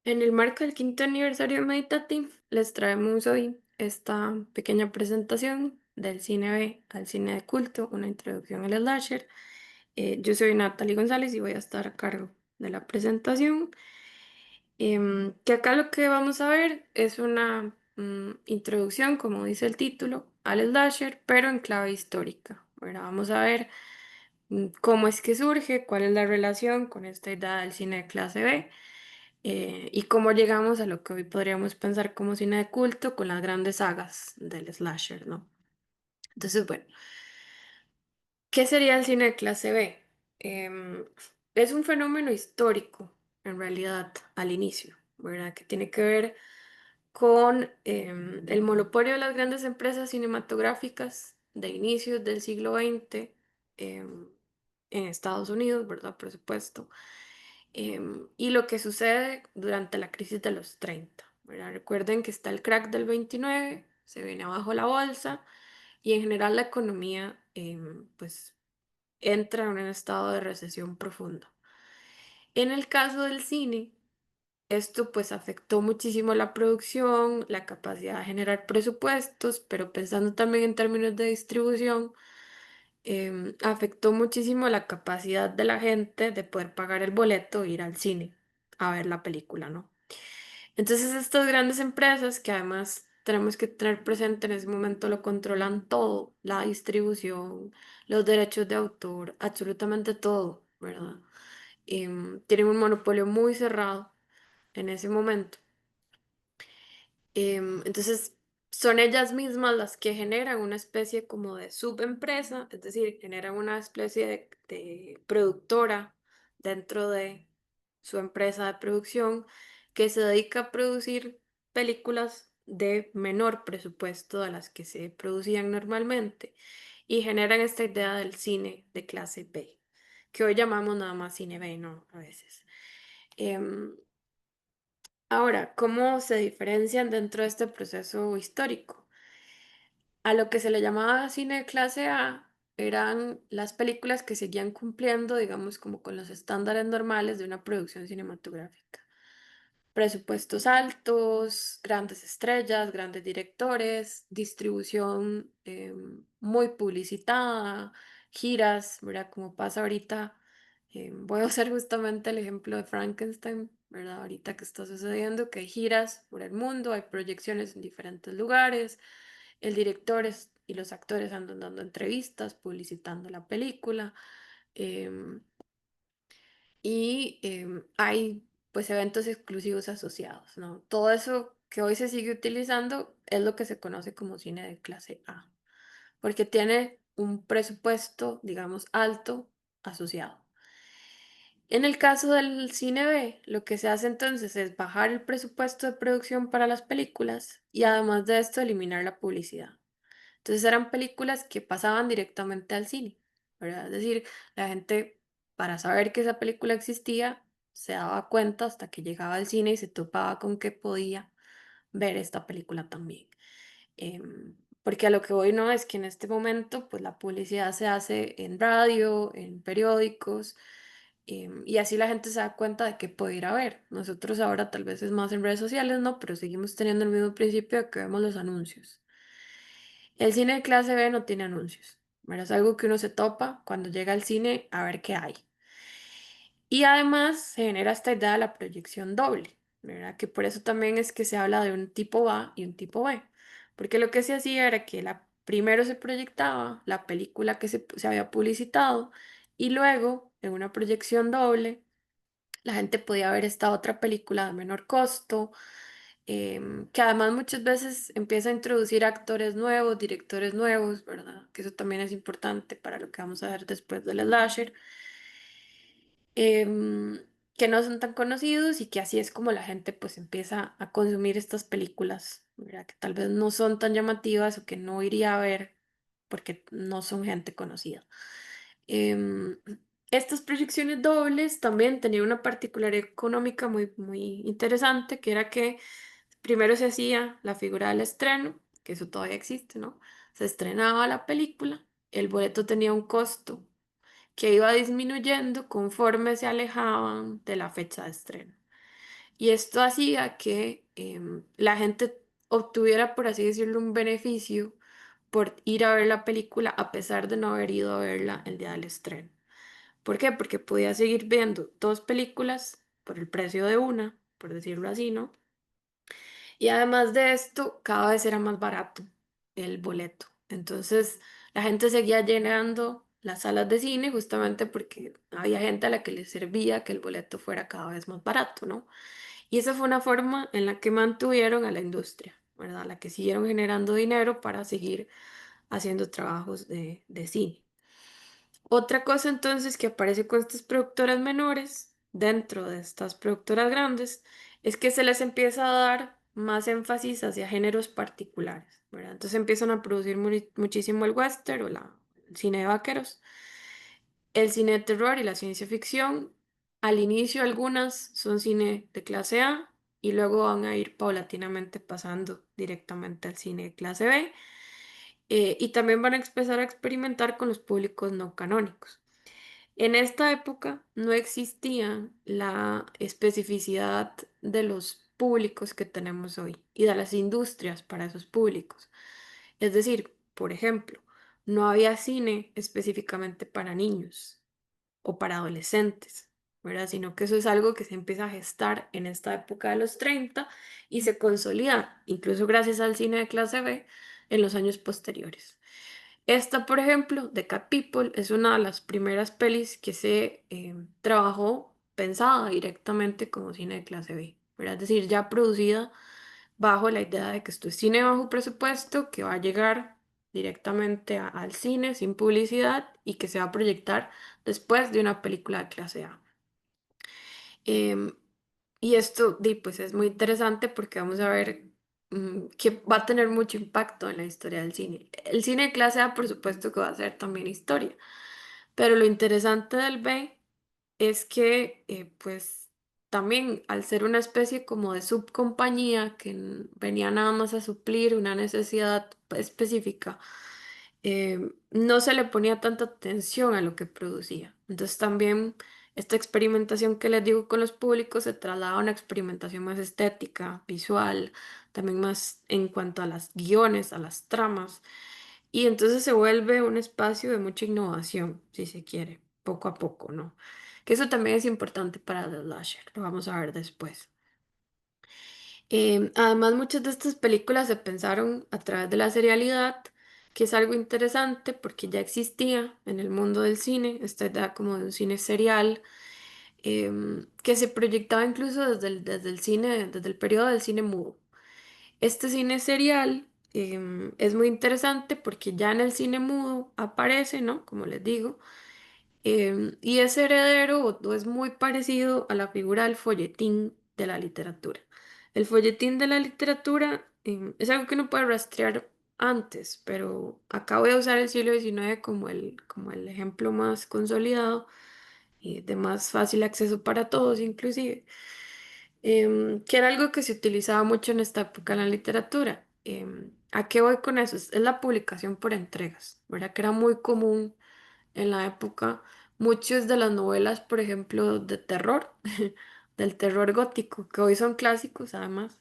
En el marco del quinto aniversario de Meditative, les traemos hoy esta pequeña presentación del cine B al cine de culto, una introducción al slasher. Yo soy Natalie González y voy a estar a cargo de la presentación. Que acá lo que vamos a ver es una introducción, como dice el título, al slasher, pero en clave histórica. ¿Verdad? Vamos a ver cómo es que surge, cuál es la relación con esta idea del cine de clase B y cómo llegamos a lo que hoy podríamos pensar como cine de culto con las grandes sagas del slasher, ¿no? Entonces, bueno, ¿qué sería el cine de clase B? Es un fenómeno histórico, en realidad, al inicio, ¿verdad? Que tiene que ver con el monopolio de las grandes empresas cinematográficas de inicios del siglo XX em, en Estados Unidos, ¿verdad? Por supuesto. Y lo que sucede durante la crisis de los 30, ¿verdad? Recuerden que está el crack del 29, se viene abajo la bolsa y en general la economía pues entra en un estado de recesión profunda. En el caso del cine, esto pues afectó muchísimo la producción, la capacidad de generar presupuestos, pero pensando también en términos de distribución, afectó muchísimo la capacidad de la gente de poder pagar el boleto e ir al cine a ver la película, ¿no? Entonces estas grandes empresas que además tenemos que tener presente en ese momento lo controlan todo, la distribución, los derechos de autor, absolutamente todo, ¿verdad? Tienen un monopolio muy cerrado en ese momento. Entonces, son ellas mismas las que generan una especie como de subempresa, es decir, generan una especie de productora dentro de su empresa de producción que se dedica a producir películas de menor presupuesto de las que se producían normalmente y generan esta idea del cine de clase B, que hoy llamamos nada más cine B, ¿no? A veces. Em, Ahora, ¿cómo se diferencian dentro de este proceso histórico? A lo que se le llamaba cine de clase A eran las películas que seguían cumpliendo, digamos, como con los estándares normales de una producción cinematográfica. Presupuestos altos, grandes estrellas, grandes directores, distribución muy publicitada, giras, ¿verdad? Como pasa ahorita. Voy a usar justamente el ejemplo de Frankenstein, ¿verdad? Ahorita que está sucediendo, que hay giras por el mundo, hay proyecciones en diferentes lugares, el director y los actores andan dando entrevistas, publicitando la película. em, y hay pues eventos exclusivos asociados, ¿no? Todo eso que hoy se sigue utilizando es lo que se conoce como cine de clase A, porque tiene un presupuesto, digamos, alto asociado. En el caso del cine B, lo que se hace entonces es bajar el presupuesto de producción para las películas y además de esto eliminar la publicidad. Entonces eran películas que pasaban directamente al cine, ¿verdad? Es decir, la gente para saber que esa película existía se daba cuenta hasta que llegaba al cine y se topaba con que podía ver esta película también. Porque a lo que voy no es que en este momento pues la publicidad se hace en radio, en periódicos, y así la gente se da cuenta de que puede ir a ver. Nosotros ahora tal vez es más en redes sociales, ¿no? Pero seguimos teniendo el mismo principio de que vemos los anuncios. El cine de clase B no tiene anuncios, ¿verdad? Es algo que uno se topa cuando llega al cine a ver qué hay. Y además se genera esta idea de la proyección doble, ¿verdad? Que por eso también es que se habla de un tipo A y un tipo B. Porque lo que se hacía era que primero se proyectaba la película que se había publicitado y luego, en una proyección doble, la gente podía ver esta otra película de menor costo, que además muchas veces empieza a introducir actores nuevos, directores nuevos, ¿verdad? Que eso también es importante para lo que vamos a ver después del slasher, que no son tan conocidos y que así es como la gente pues empieza a consumir estas películas, ¿verdad? Que tal vez no son tan llamativas o que no iría a ver porque no son gente conocida. Em, Estas proyecciones dobles también tenían una particularidad económica muy, muy interesante, que era que primero se hacía la figura del estreno, que eso todavía existe, ¿no? Se estrenaba la película, el boleto tenía un costo que iba disminuyendo conforme se alejaban de la fecha de estreno. Y esto hacía que la gente obtuviera, por así decirlo, un beneficio por ir a ver la película a pesar de no haber ido a verla el día del estreno. ¿Por qué? Porque podía seguir viendo dos películas por el precio de una, por decirlo así, ¿no? Y además de esto, cada vez era más barato el boleto. Entonces, la gente seguía llenando las salas de cine justamente porque había gente a la que le servía que el boleto fuera cada vez más barato, ¿no? Y esa fue una forma en la que mantuvieron a la industria, ¿verdad? La que siguieron generando dinero para seguir haciendo trabajos de cine. Otra cosa entonces que aparece con estas productoras menores, dentro de estas productoras grandes, es que se les empieza a dar más énfasis hacia géneros particulares, ¿verdad? Entonces empiezan a producir muchísimo el western o el cine de vaqueros, el cine de terror y la ciencia ficción. Al inicio algunas son cine de clase A y luego van a ir paulatinamente pasando directamente al cine de clase B. Y también van a empezar a experimentar con los públicos no canónicos. En esta época no existía la especificidad de los públicos que tenemos hoy y de las industrias para esos públicos. Es decir, por ejemplo, no había cine específicamente para niños o para adolescentes, ¿verdad? Sino que eso es algo que se empieza a gestar en esta época de los 30 y se consolida, incluso gracias al cine de clase B, en los años posteriores. Esta, por ejemplo, de Cat People, es una de las primeras pelis que se trabajó pensada directamente como cine de clase B, ¿verdad? Es decir, ya producida bajo la idea de que esto es cine bajo presupuesto, que va a llegar directamente al cine sin publicidad y que se va a proyectar después de una película de clase A. Em, y esto, pues es muy interesante porque vamos a ver que va a tener mucho impacto en la historia del cine. El cine de clase A, por supuesto que va a ser también historia, pero lo interesante del B es que, pues, también al ser una especie como de subcompañía que venía nada más a suplir una necesidad específica, no se le ponía tanta atención a lo que producía. Entonces también esta experimentación que les digo con los públicos se traslada a una experimentación más estética, visual, también más en cuanto a las guiones, a las tramas. Y entonces se vuelve un espacio de mucha innovación, si se quiere, poco a poco, ¿no? Que eso también es importante para The Slasher, lo vamos a ver después. Además, muchas de estas películas se pensaron a través de la serialidad, que es algo interesante porque ya existía en el mundo del cine, esta idea como de un cine serial, que se proyectaba incluso desde el cine, desde el periodo del cine mudo. Este cine serial es muy interesante porque ya en el cine mudo aparece, ¿no? Como les digo, y es heredero o es muy parecido a la figura del folletín de la literatura. El folletín de la literatura es algo que uno puede rastrear antes, pero acabo de usar el siglo XIX como el ejemplo más consolidado y de más fácil acceso para todos, inclusive, que era algo que se utilizaba mucho en esta época en la literatura. ¿A qué voy con eso? Es la publicación por entregas, ¿verdad? Que era muy común en la época. Muchas de las novelas, por ejemplo, de terror, del terror gótico, que hoy son clásicos además,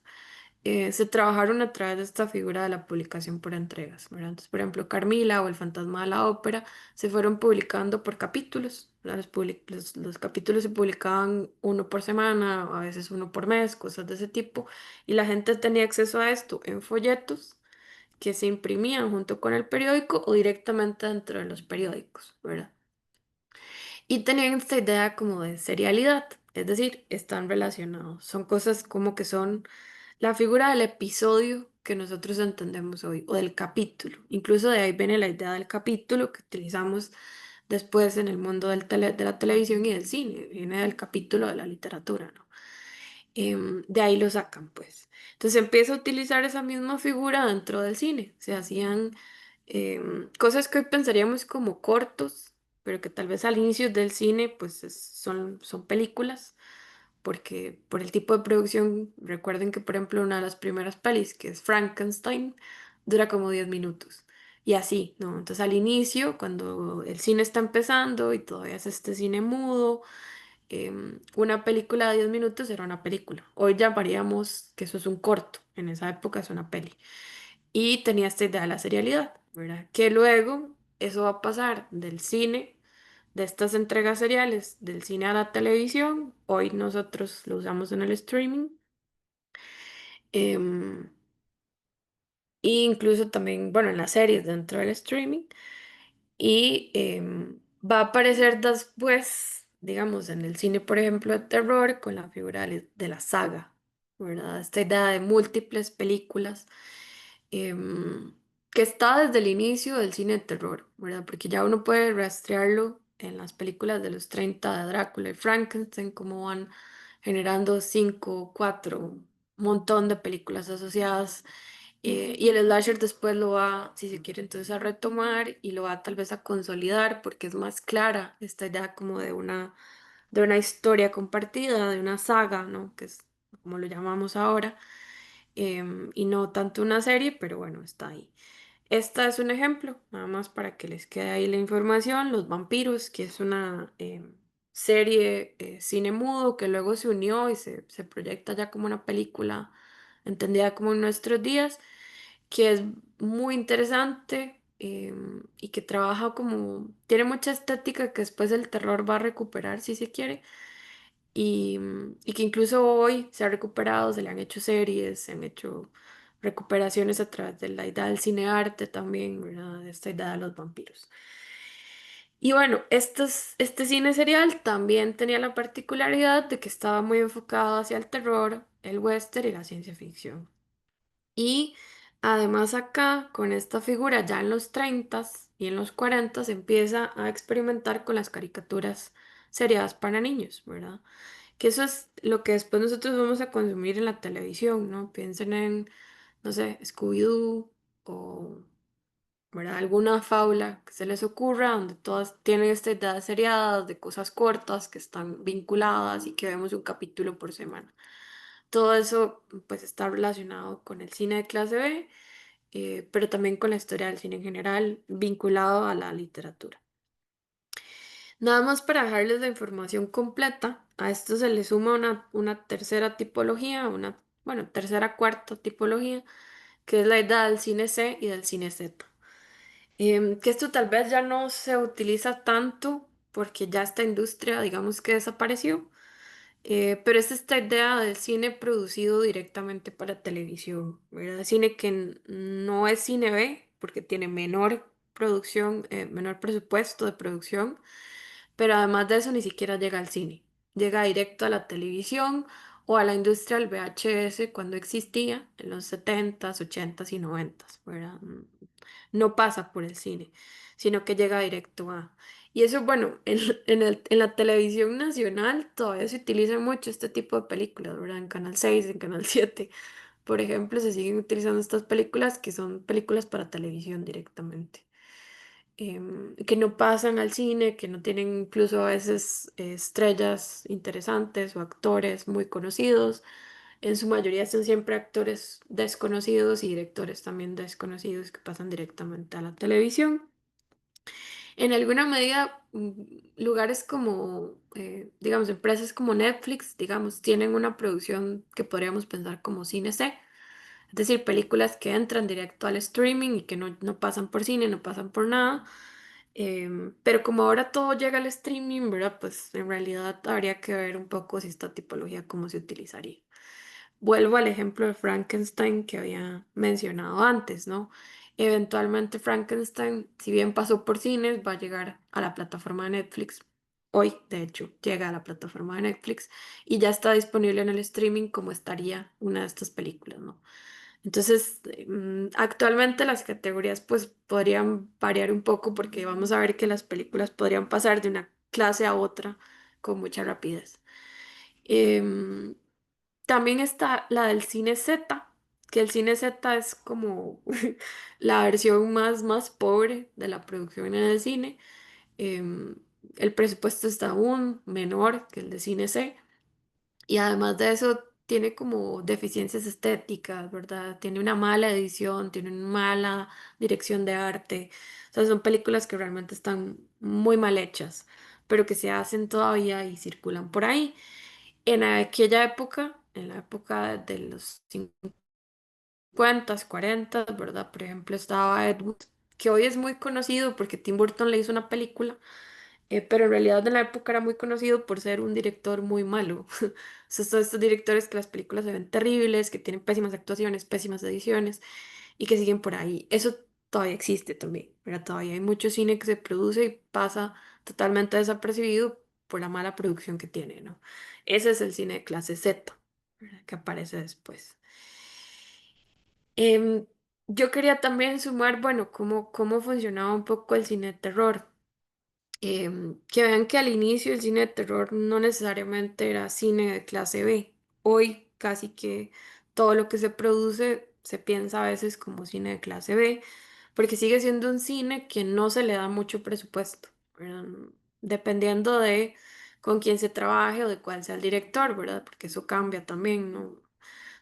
se trabajaron a través de esta figura de la publicación por entregas, ¿verdad? Entonces, por ejemplo, Carmila o El fantasma de la ópera se fueron publicando por capítulos, ¿verdad? Los capítulos se publicaban uno por semana, a veces uno por mes, cosas de ese tipo, y la gente tenía acceso a esto en folletos que se imprimían junto con el periódico o directamente dentro de los periódicos, ¿verdad? Y tenían esta idea como de serialidad, es decir, están relacionados. Son cosas como que son la figura del episodio que nosotros entendemos hoy, o del capítulo. Incluso de ahí viene la idea del capítulo que utilizamos después en el mundo de la televisión y del cine. Viene del capítulo de la literatura, ¿no? De ahí lo sacan, pues. Entonces empieza a utilizar esa misma figura dentro del cine. Se hacían cosas que hoy pensaríamos como cortos, pero que tal vez al inicio del cine, pues son películas, porque por el tipo de producción, recuerden que por ejemplo una de las primeras pelis, que es Frankenstein, dura como 10 minutos. Y así, ¿no? Entonces al inicio, cuando el cine está empezando y todavía es este cine mudo, una película de 10 minutos era una película. Hoy llamaríamos que eso es un corto, en esa época es una peli. Y tenía esta idea de la serialidad, ¿verdad? Que luego eso va a pasar del cine, de estas entregas seriales, del cine a la televisión. Hoy nosotros lo usamos en el streaming. em, e incluso también, bueno, en las series dentro del streaming. Y va a aparecer después, digamos, en el cine, por ejemplo, de terror, con la figura de la saga, ¿verdad? Esta idea de múltiples películas em, que está desde el inicio del cine de terror, ¿verdad? Porque ya uno puede rastrearlo en las películas de los 30 de Drácula y Frankenstein, cómo van generando cinco, cuatro, un montón de películas asociadas. Y el slasher después lo va, si se quiere, entonces a retomar y lo va tal vez a consolidar porque es más clara esta idea como de una historia compartida, de una saga, ¿no? Que es como lo llamamos ahora, y no tanto una serie, pero bueno, está ahí. Esta es un ejemplo, nada más para que les quede ahí la información. Los vampiros, que es una serie cine mudo que luego se unió y se proyecta ya como una película entendida como en nuestros días, que es muy interesante y que trabaja como, tiene mucha estética que después el terror va a recuperar si se quiere y que incluso hoy se ha recuperado, se le han hecho series, se han hecho recuperaciones a través de la idea del cine arte también, ¿verdad? De esta idea de los vampiros. Y bueno, este cine serial también tenía la particularidad de que estaba muy enfocado hacia el terror, el western y la ciencia ficción. Y además acá, con esta figura ya en los 30 y en los 40 se empieza a experimentar con las caricaturas seriadas para niños, ¿verdad? Que eso es lo que después nosotros vamos a consumir en la televisión, ¿no? Piensen en, no sé, Scooby-Doo o, ¿verdad? Alguna fábula que se les ocurra, donde todas tienen esta idea de seriadas, de cosas cortas que están vinculadas y que vemos un capítulo por semana. Todo eso pues está relacionado con el cine de clase B, pero también con la historia del cine en general, vinculado a la literatura. Nada más para dejarles la información completa, a esto se le suma una tercera tipología, bueno, tercera, cuarta tipología, que es la idea del cine C y del cine Z. Que esto tal vez ya no se utiliza tanto porque ya esta industria, digamos que desapareció, pero es esta idea del cine producido directamente para televisión, ¿verdad? Cine que no es cine B, porque tiene menor producción, menor presupuesto de producción, pero además de eso ni siquiera llega al cine, llega directo a la televisión o a la industria del VHS cuando existía en los 70s, 80s y 90s, ¿verdad? No pasa por el cine, sino que llega directo a... Y eso, bueno, en la televisión nacional todavía se utiliza mucho este tipo de películas, ¿verdad? En Canal 6, en Canal 7, por ejemplo, se siguen utilizando estas películas que son películas para televisión directamente, que no pasan al cine, que no tienen incluso a veces estrellas interesantes o actores muy conocidos. En su mayoría son siempre actores desconocidos y directores también desconocidos que pasan directamente a la televisión. En alguna medida, lugares como, digamos, empresas como Netflix, digamos, tienen una producción que podríamos pensar como cine C, es decir, películas que entran directo al streaming y que no pasan por cine, no pasan por nada. Pero como ahora todo llega al streaming, ¿verdad? Pues en realidad habría que ver un poco si esta tipología cómo se utilizaría. Vuelvo al ejemplo de Frankenstein que había mencionado antes, ¿no? Eventualmente Frankenstein, si bien pasó por cines, va a llegar a la plataforma de Netflix. Hoy, de hecho, llega a la plataforma de Netflix y ya está disponible en el streaming como estaría una de estas películas, ¿no? Entonces, actualmente las categorías pues podrían variar un poco porque vamos a ver que las películas podrían pasar de una clase a otra con mucha rapidez. Em, También está la del cine Z, que el cine Z es como la versión más pobre de la producción en el cine. Em, el presupuesto está aún menor que el de cine C. Y además de eso, tiene como deficiencias estéticas, ¿verdad? Tiene una mala edición, tiene una mala dirección de arte. O sea, son películas que realmente están muy mal hechas pero que se hacen todavía y circulan por ahí. En aquella época, en la época de los 50, 40, ¿verdad? Por ejemplo, estaba Ed Wood, que hoy es muy conocido porque Tim Burton le hizo una película, pero en realidad en la época era muy conocido por ser un director muy malo. Son todos estos directores que las películas se ven terribles, que tienen pésimas actuaciones, pésimas ediciones y que siguen por ahí. Eso todavía existe también, ¿verdad? Todavía hay mucho cine que se produce y pasa totalmente desapercibido por la mala producción que tiene, ¿no? Ese es el cine de clase Z, ¿verdad? Que aparece después. Em, yo quería también sumar, bueno, cómo funcionaba un poco el cine de terror. Que vean que al inicio el cine de terror no necesariamente era cine de clase B. Hoy casi que todo lo que se produce se piensa a veces como cine de clase B, porque sigue siendo un cine que no se le da mucho presupuesto, ¿verdad? Dependiendo de con quién se trabaje o de cuál sea el director, ¿verdad? Porque eso cambia también, ¿no?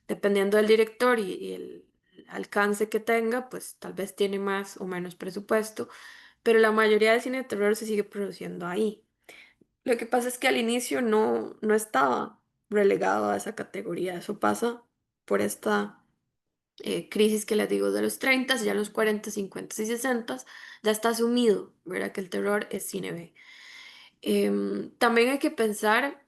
Dependiendo del director y el alcance que tenga, pues tal vez tiene más o menos presupuesto, pero la mayoría del cine de terror se sigue produciendo ahí. Lo que pasa es que al inicio no estaba relegado a esa categoría, eso pasa por esta crisis que les digo de los 30, ya en los 40, 50 y 60 ya está asumido, ¿verdad? Que el terror es cine B. También hay que pensar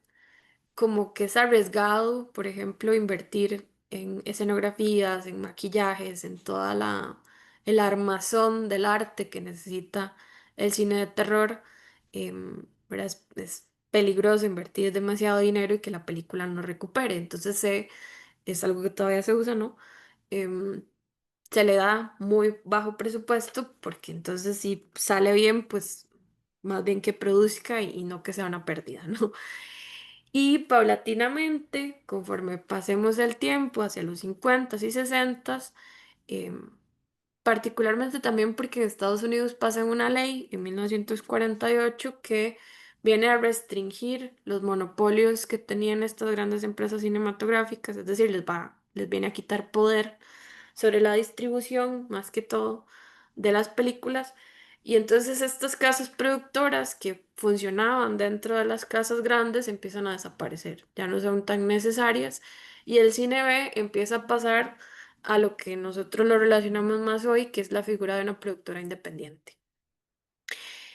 como que es arriesgado, por ejemplo, invertir en escenografías, en maquillajes, en toda el armazón del arte que necesita el cine de terror. ¿Verdad? Es peligroso invertir demasiado dinero y que la película no recupere. Entonces es algo que todavía se usa, ¿no? Em, Se le da muy bajo presupuesto porque entonces si sale bien, pues más bien que produzca y no que sea una pérdida, ¿no? Y paulatinamente, conforme pasemos el tiempo hacia los 50 y 60, em, particularmente también porque en Estados Unidos pasa una ley en 1948 que viene a restringir los monopolios que tenían estas grandes empresas cinematográficas, es decir, les viene a quitar poder sobre la distribución, más que todo, de las películas. Y entonces estas casas productoras que funcionaban dentro de las casas grandes empiezan a desaparecer, ya no son tan necesarias y el cine B empieza a pasar a lo que nosotros lo relacionamos más hoy, que es la figura de una productora independiente.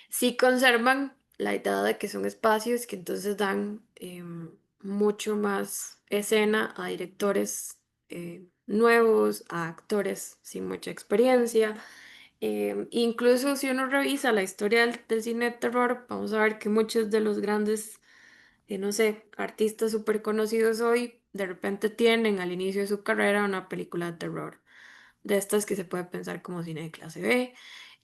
Sí conservan la idea de que son espacios que entonces dan mucho más escena a directores nuevos, a actores sin mucha experiencia. Incluso si uno revisa la historia del cine de terror, vamos a ver que muchos de los grandes, no sé, artistas súper conocidos hoy, de repente tienen al inicio de su carrera una película de terror de estas que se puede pensar como cine de clase B.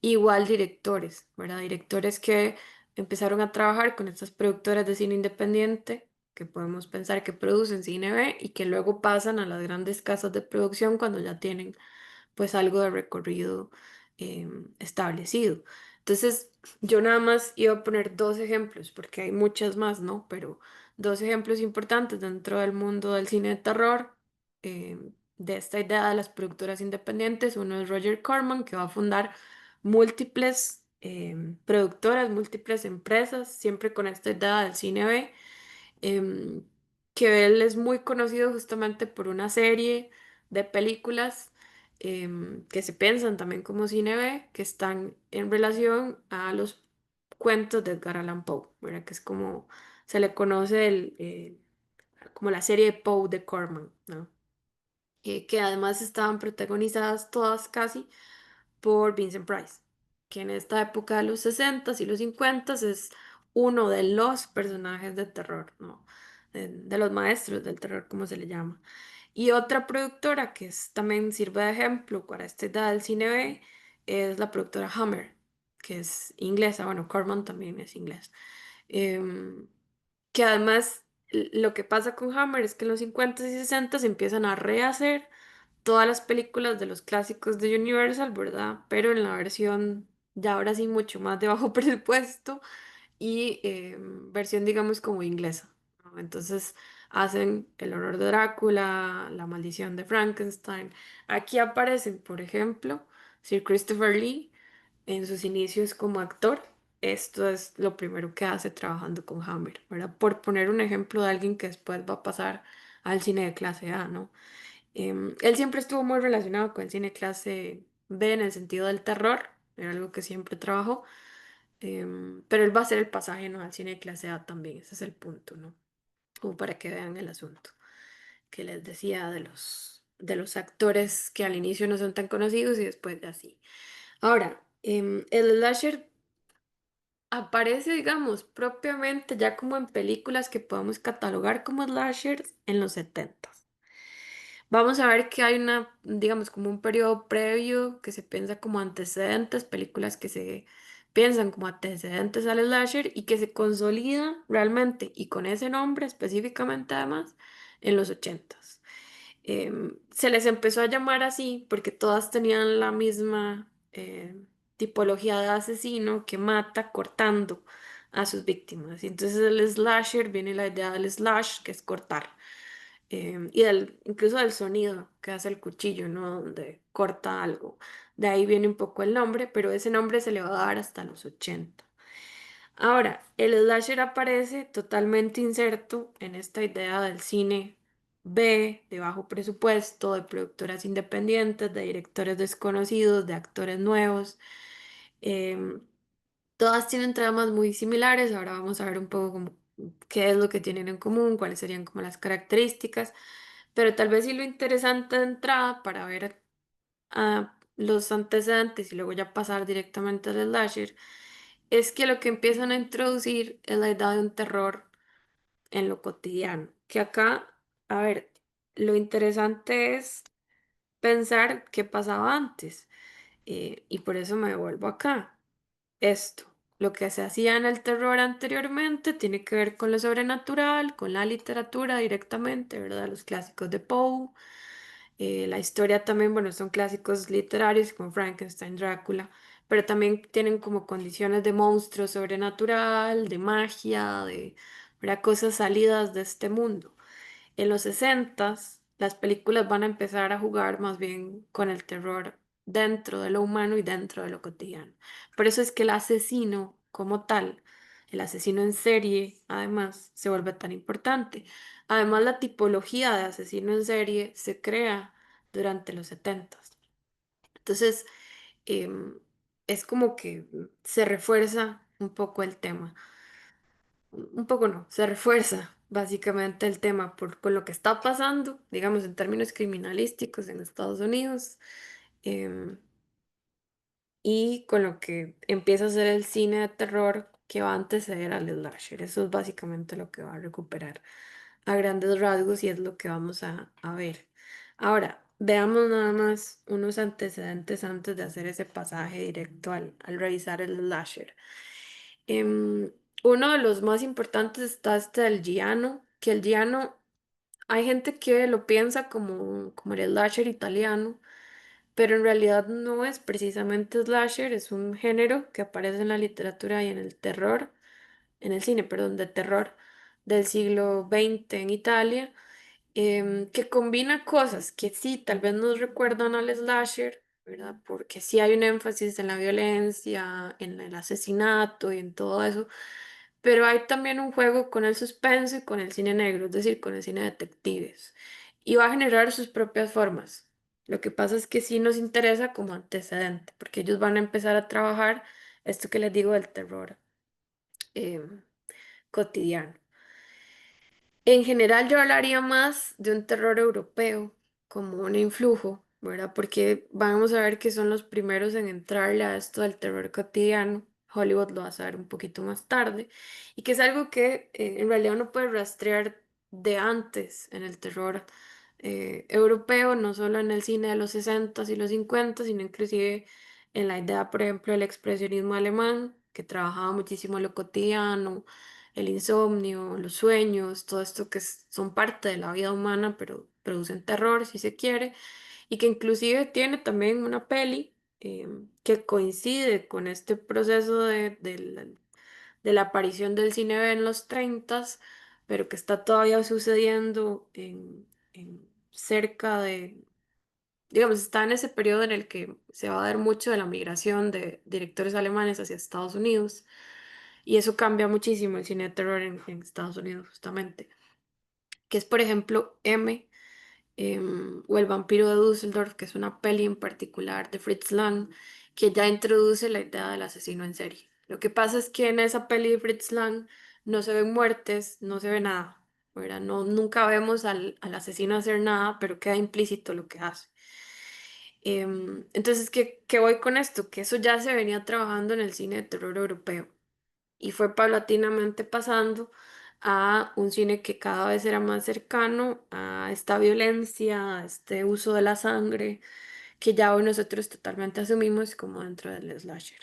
Igual directores, ¿verdad? Directores que empezaron a trabajar con estas productoras de cine independiente, que podemos pensar que producen cine B y que luego pasan a las grandes casas de producción cuando ya tienen pues algo de recorrido establecido. Entonces, yo nada más iba a poner dos ejemplos, porque hay muchas más, ¿no? Pero dos ejemplos importantes dentro del mundo del cine de terror, de esta idea de las productoras independientes. Uno es Roger Corman, que va a fundar múltiples productoras, múltiples empresas, siempre con esta idea del cine B, em, que él es muy conocido justamente por una serie de películas que se piensan también como cine B, que están en relación a los cuentos de Edgar Allan Poe, ¿verdad? Que es como se le conoce como la serie de Poe de Corman, ¿no? Que además estaban protagonizadas todas casi por Vincent Price, que en esta época de los 60 y los 50 es uno de los personajes de terror, ¿no? De los maestros del terror, como se le llama. Y otra productora que también sirve de ejemplo para esta edad del cine B es la productora Hammer, que es inglesa, bueno, Corman también es inglés. Em, que además lo que pasa con Hammer es que en los 50 y 60 se empiezan a rehacer todas las películas de los clásicos de Universal, ¿verdad? Pero en la versión ya ahora sí mucho más de bajo presupuesto y versión digamos como inglesa, ¿no? Entonces hacen El horror de Drácula, La maldición de Frankenstein. Aquí aparecen, por ejemplo, Sir Christopher Lee en sus inicios como actor. esto es lo primero que hace trabajando con Hammer, ¿verdad? Por poner un ejemplo de alguien que después va a pasar al cine de clase A, ¿no? Él siempre estuvo muy relacionado con el cine clase B en el sentido del terror, era algo que siempre trabajó, pero él va a hacer el pasaje, ¿no? Al cine de clase A también, ese es el punto, ¿no? Como para que vean el asunto que les decía de los actores que al inicio no son tan conocidos y después ya sí. Ahora, el slasher aparece, digamos, propiamente ya como en películas que podemos catalogar como slashers en los 70. Vamos a ver que hay una, digamos, como un periodo previo que se piensa como antecedentes, películas que se piensan como antecedentes al slasher y que se consolida realmente y con ese nombre específicamente además en los 80. Se les empezó a llamar así porque todas tenían la misma tipología de asesino que mata cortando a sus víctimas. Y entonces el slasher viene la idea del slash, que es cortar, y incluso del sonido que hace el cuchillo, ¿no? Donde corta algo. De ahí viene un poco el nombre, pero ese nombre se le va a dar hasta los 80. Ahora, el slasher aparece totalmente inserto en esta idea del cine B, de bajo presupuesto, de productoras independientes, de directores desconocidos, de actores nuevos. Em, Todas tienen tramas muy similares. Ahora vamos a ver un poco como qué es lo que tienen en común, cuáles serían como las características. Pero tal vez sí lo interesante de entrada para ver los antecedentes y luego ya pasar directamente al slasher es que lo que empiezan a introducir es la idea de un terror en lo cotidiano. Que acá, a ver, lo interesante es pensar qué pasaba antes. Y por eso me devuelvo acá. Esto, lo que se hacía en el terror anteriormente tiene que ver con lo sobrenatural, con la literatura directamente, ¿verdad? Los clásicos de Poe. La historia también, bueno, son clásicos literarios como Frankenstein, Drácula, pero también tienen como condiciones de monstruo sobrenatural, de magia, de, ¿verdad? Cosas salidas de este mundo. En los 60 las películas van a empezar a jugar más bien con el terror dentro de lo humano y dentro de lo cotidiano. Por eso es que el asesino como tal, el asesino en serie, además, se vuelve tan importante. Además, la tipología de asesino en serie se crea durante los 70. Entonces, em, es como que se refuerza un poco el tema. Un poco no, se refuerza básicamente el tema con lo que está pasando, digamos, en términos criminalísticos en Estados Unidos, em, y con lo que empieza a ser el cine de terror que va a anteceder al slasher. Eso es básicamente lo que va a recuperar a grandes rasgos y es lo que vamos a ver. Ahora, veamos nada más unos antecedentes antes de hacer ese pasaje directo al revisar el slasher. Em, Uno de los más importantes está este del Giallo, que el Giallo, hay gente que lo piensa como el slasher italiano, pero en realidad no es precisamente slasher, es un género que aparece en la literatura y en el terror, en el cine, perdón, de terror del siglo XX en Italia, que combina cosas que sí, tal vez nos recuerdan al slasher, ¿verdad? Porque sí hay un énfasis en la violencia, en el asesinato y en todo eso, pero hay también un juego con el suspenso y con el cine negro, es decir, con el cine de detectives, y va a generar sus propias formas. Lo que pasa es que sí nos interesa como antecedente, porque ellos van a empezar a trabajar esto que les digo del terror em, cotidiano. En general yo hablaría más de un terror europeo como un influjo, ¿verdad? Porque vamos a ver que son los primeros en entrarle a esto del terror cotidiano. Hollywood lo va a saber un poquito más tarde y que es algo que en realidad uno puede rastrear de antes en el terror europeo, no solo en el cine de los 60 y los 50, sino inclusive en la idea, por ejemplo, del expresionismo alemán, que trabajaba muchísimo lo cotidiano, el insomnio, los sueños, todo esto que son parte de la vida humana, pero producen terror si se quiere, y que inclusive tiene también una peli que coincide con este proceso de la aparición del cine B en los 30, pero que está todavía sucediendo en cerca digamos, está en ese periodo en el que se va a dar mucho de la migración de directores alemanes hacia Estados Unidos, y eso cambia muchísimo el cine de terror en Estados Unidos, justamente, que es, por ejemplo, M, o El vampiro de Düsseldorf, que es una peli en particular de Fritz Lang, que ya introduce la idea del asesino en serie. Lo que pasa es que en esa peli de Fritz Lang no se ven muertes, no se ve nada, ¿verdad? No, nunca vemos al asesino hacer nada, pero queda implícito lo que hace. Entonces, ¿qué voy con esto? Que eso ya se venía trabajando en el cine de terror europeo y fue paulatinamente pasando a un cine que cada vez era más cercano a esta violencia, a este uso de la sangre, que ya hoy nosotros totalmente asumimos como dentro del slasher.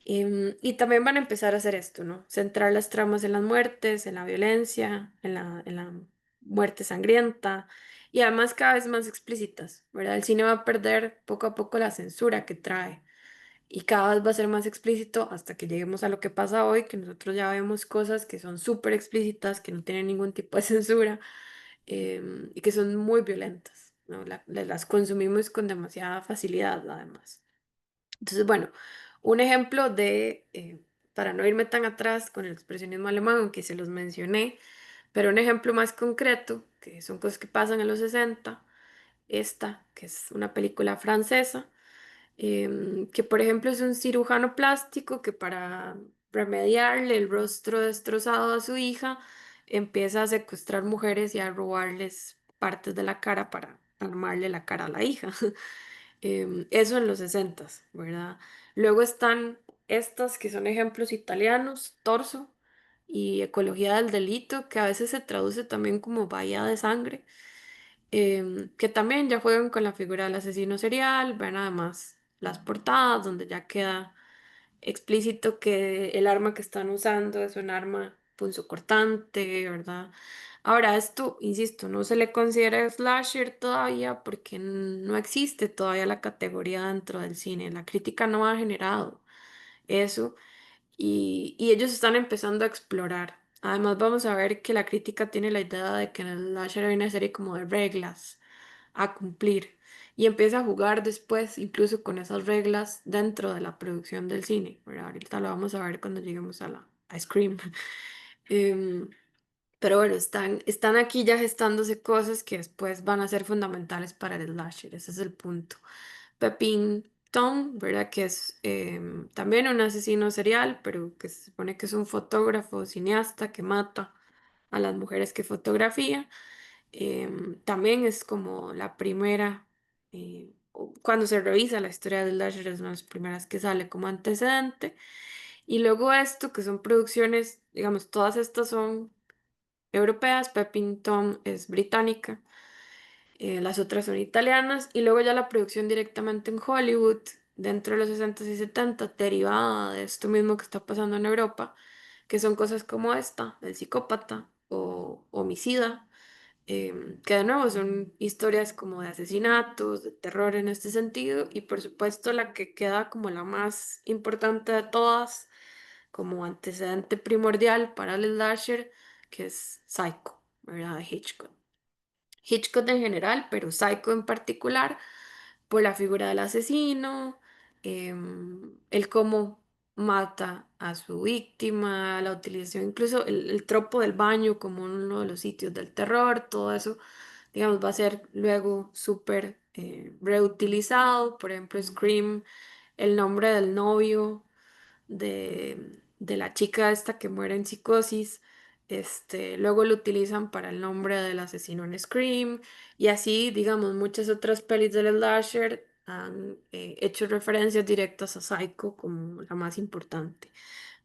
Y también van a empezar a hacer esto, ¿no? Centrar las tramas en las muertes, en la violencia, en la muerte sangrienta y además cada vez más explícitas, ¿verdad? El cine va a perder poco a poco la censura que trae y cada vez va a ser más explícito hasta que lleguemos a lo que pasa hoy, que nosotros ya vemos cosas que son súper explícitas, que no tienen ningún tipo de censura, y que son muy violentas, ¿no? Las consumimos con demasiada facilidad, además. Entonces, bueno, un ejemplo para no irme tan atrás con el expresionismo alemán, aunque se los mencioné, pero un ejemplo más concreto, que son cosas que pasan en los 60, esta, que es una película francesa, que por ejemplo es un cirujano plástico que para remediarle el rostro destrozado a su hija, empieza a secuestrar mujeres y a robarles partes de la cara para armarle la cara a la hija. Eso en los 60, ¿verdad? Luego están estas que son ejemplos italianos, Torso y Ecología del Delito, que a veces se traduce también como Bahía de Sangre, que también ya juegan con la figura del asesino serial, ven además las portadas donde ya queda explícito que el arma que están usando es un arma punzocortante, ¿verdad? Ahora, esto, insisto, no se le considera slasher todavía porque no existe todavía la categoría dentro del cine. La crítica no ha generado eso y ellos están empezando a explorar. Además, vamos a ver que la crítica tiene la idea de que en el slasher hay una serie como de reglas a cumplir y empieza a jugar después incluso con esas reglas dentro de la producción del cine. ¿Verdad? Ahorita lo vamos a ver cuando lleguemos a Scream. Em, pero bueno, están aquí ya gestándose cosas que después van a ser fundamentales para el slasher, ese es el punto. Pepin Tom, ¿verdad? Que es también un asesino serial, pero que se supone que es un fotógrafo, cineasta que mata a las mujeres que fotografía. También es como la primera, cuando se revisa la historia del slasher, es una de las primeras que sale como antecedente. Y luego esto, que son producciones, digamos, todas estas son europeas, Peppington es británica, las otras son italianas, y luego ya la producción directamente en Hollywood, dentro de los 60 y 70 derivada de esto mismo que está pasando en Europa, que son cosas como esta, El psicópata o Homicida, que de nuevo son historias como de asesinatos, de terror en este sentido, y por supuesto la que queda como la más importante de todas, como antecedente primordial para el slasher, que es Psycho, ¿verdad? De Hitchcock. Hitchcock en general, pero Psycho en particular, por la figura del asesino, el cómo mata a su víctima, la utilización, incluso el tropo del baño como uno de los sitios del terror, todo eso, digamos, va a ser luego súper reutilizado. Por ejemplo, Scream, el nombre del novio de la chica esta que muere en psicosis. Luego lo utilizan para el nombre del asesino en Scream y así, digamos, muchas otras pelis del slasher han hecho referencias directas a Psycho como la más importante.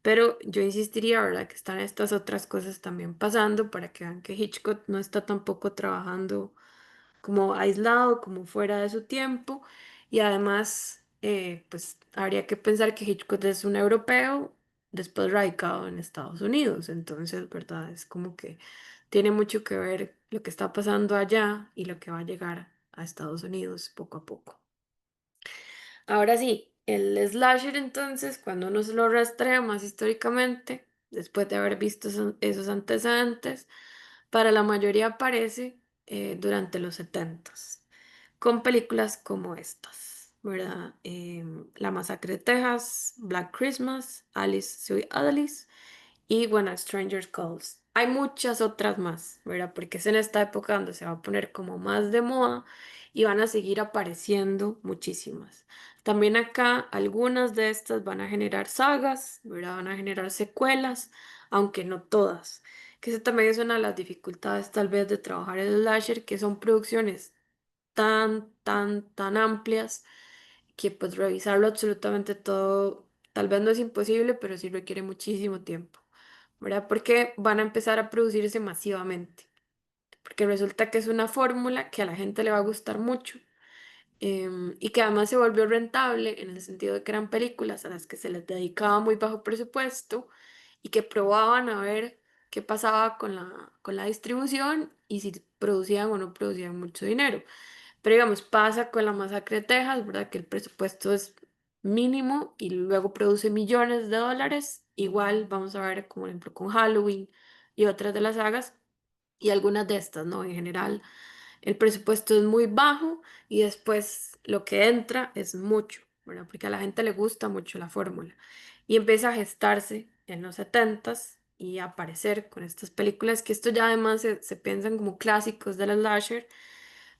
Pero yo insistiría, ¿verdad? Que están estas otras cosas también pasando para que vean que Hitchcock no está tampoco trabajando como aislado, como fuera de su tiempo. Y además, pues habría que pensar que Hitchcock es un europeo, después radicado en Estados Unidos. Entonces, ¿verdad? Es como que tiene mucho que ver lo que está pasando allá y lo que va a llegar a Estados Unidos poco a poco. Ahora sí, el slasher entonces, cuando uno se lo rastrea más históricamente, después de haber visto esos antecedentes, para la mayoría aparece durante los 70 con películas como estas, ¿verdad? La Masacre de Texas, Black Christmas, Alice, soy Alice y bueno, Stranger Calls. Hay muchas otras más, ¿verdad? Porque es en esta época donde se va a poner como más de moda y van a seguir apareciendo muchísimas. También acá algunas de estas van a generar sagas, ¿verdad? Van a generar secuelas, aunque no todas. Que eso también es una de las dificultades tal vez de trabajar en slasher, que son producciones tan amplias que pues revisarlo absolutamente todo tal vez no es imposible, pero sí requiere muchísimo tiempo, ¿verdad? Porque van a empezar a producirse masivamente, porque resulta que es una fórmula que a la gente le va a gustar mucho y que además se volvió rentable en el sentido de que eran películas a las que se les dedicaba muy bajo presupuesto y que probaban a ver qué pasaba con la distribución y si producían o no producían mucho dinero. Pero digamos, pasa con la masacre de Texas, ¿verdad? Que el presupuesto es mínimo y luego produce millones de dólares. Igual vamos a ver, como por ejemplo, con Halloween y otras de las sagas y algunas de estas, ¿no? En general, el presupuesto es muy bajo y después lo que entra es mucho, ¿verdad? Porque a la gente le gusta mucho la fórmula. Y empieza a gestarse en los setentas y a aparecer con estas películas que esto ya además se piensan como clásicos de la slasher,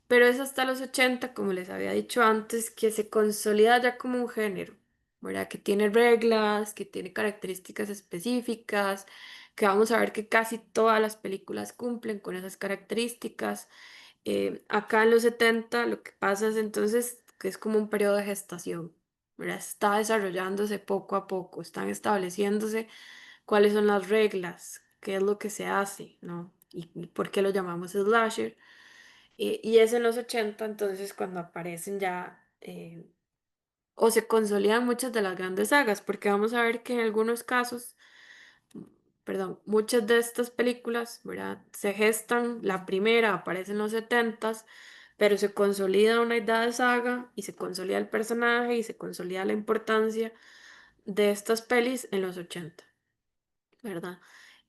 pero es hasta los 80 como les había dicho antes, que se consolida ya como un género, ¿verdad? Que tiene reglas, que tiene características específicas, que vamos a ver que casi todas las películas cumplen con esas características. Acá en los 70 lo que pasa es entonces que es como un periodo de gestación, ¿verdad? Está desarrollándose poco a poco, están estableciéndose cuáles son las reglas, qué es lo que se hace, ¿no? Y por qué lo llamamos slasher. Y es en los 80 entonces cuando aparecen ya o se consolidan muchas de las grandes sagas, porque vamos a ver que en algunos casos, perdón, muchas de estas películas, ¿verdad? Se gestan, la primera aparece en los 70, pero se consolida una idea de saga y se consolida el personaje y se consolida la importancia de estas pelis en los 80. ¿Verdad?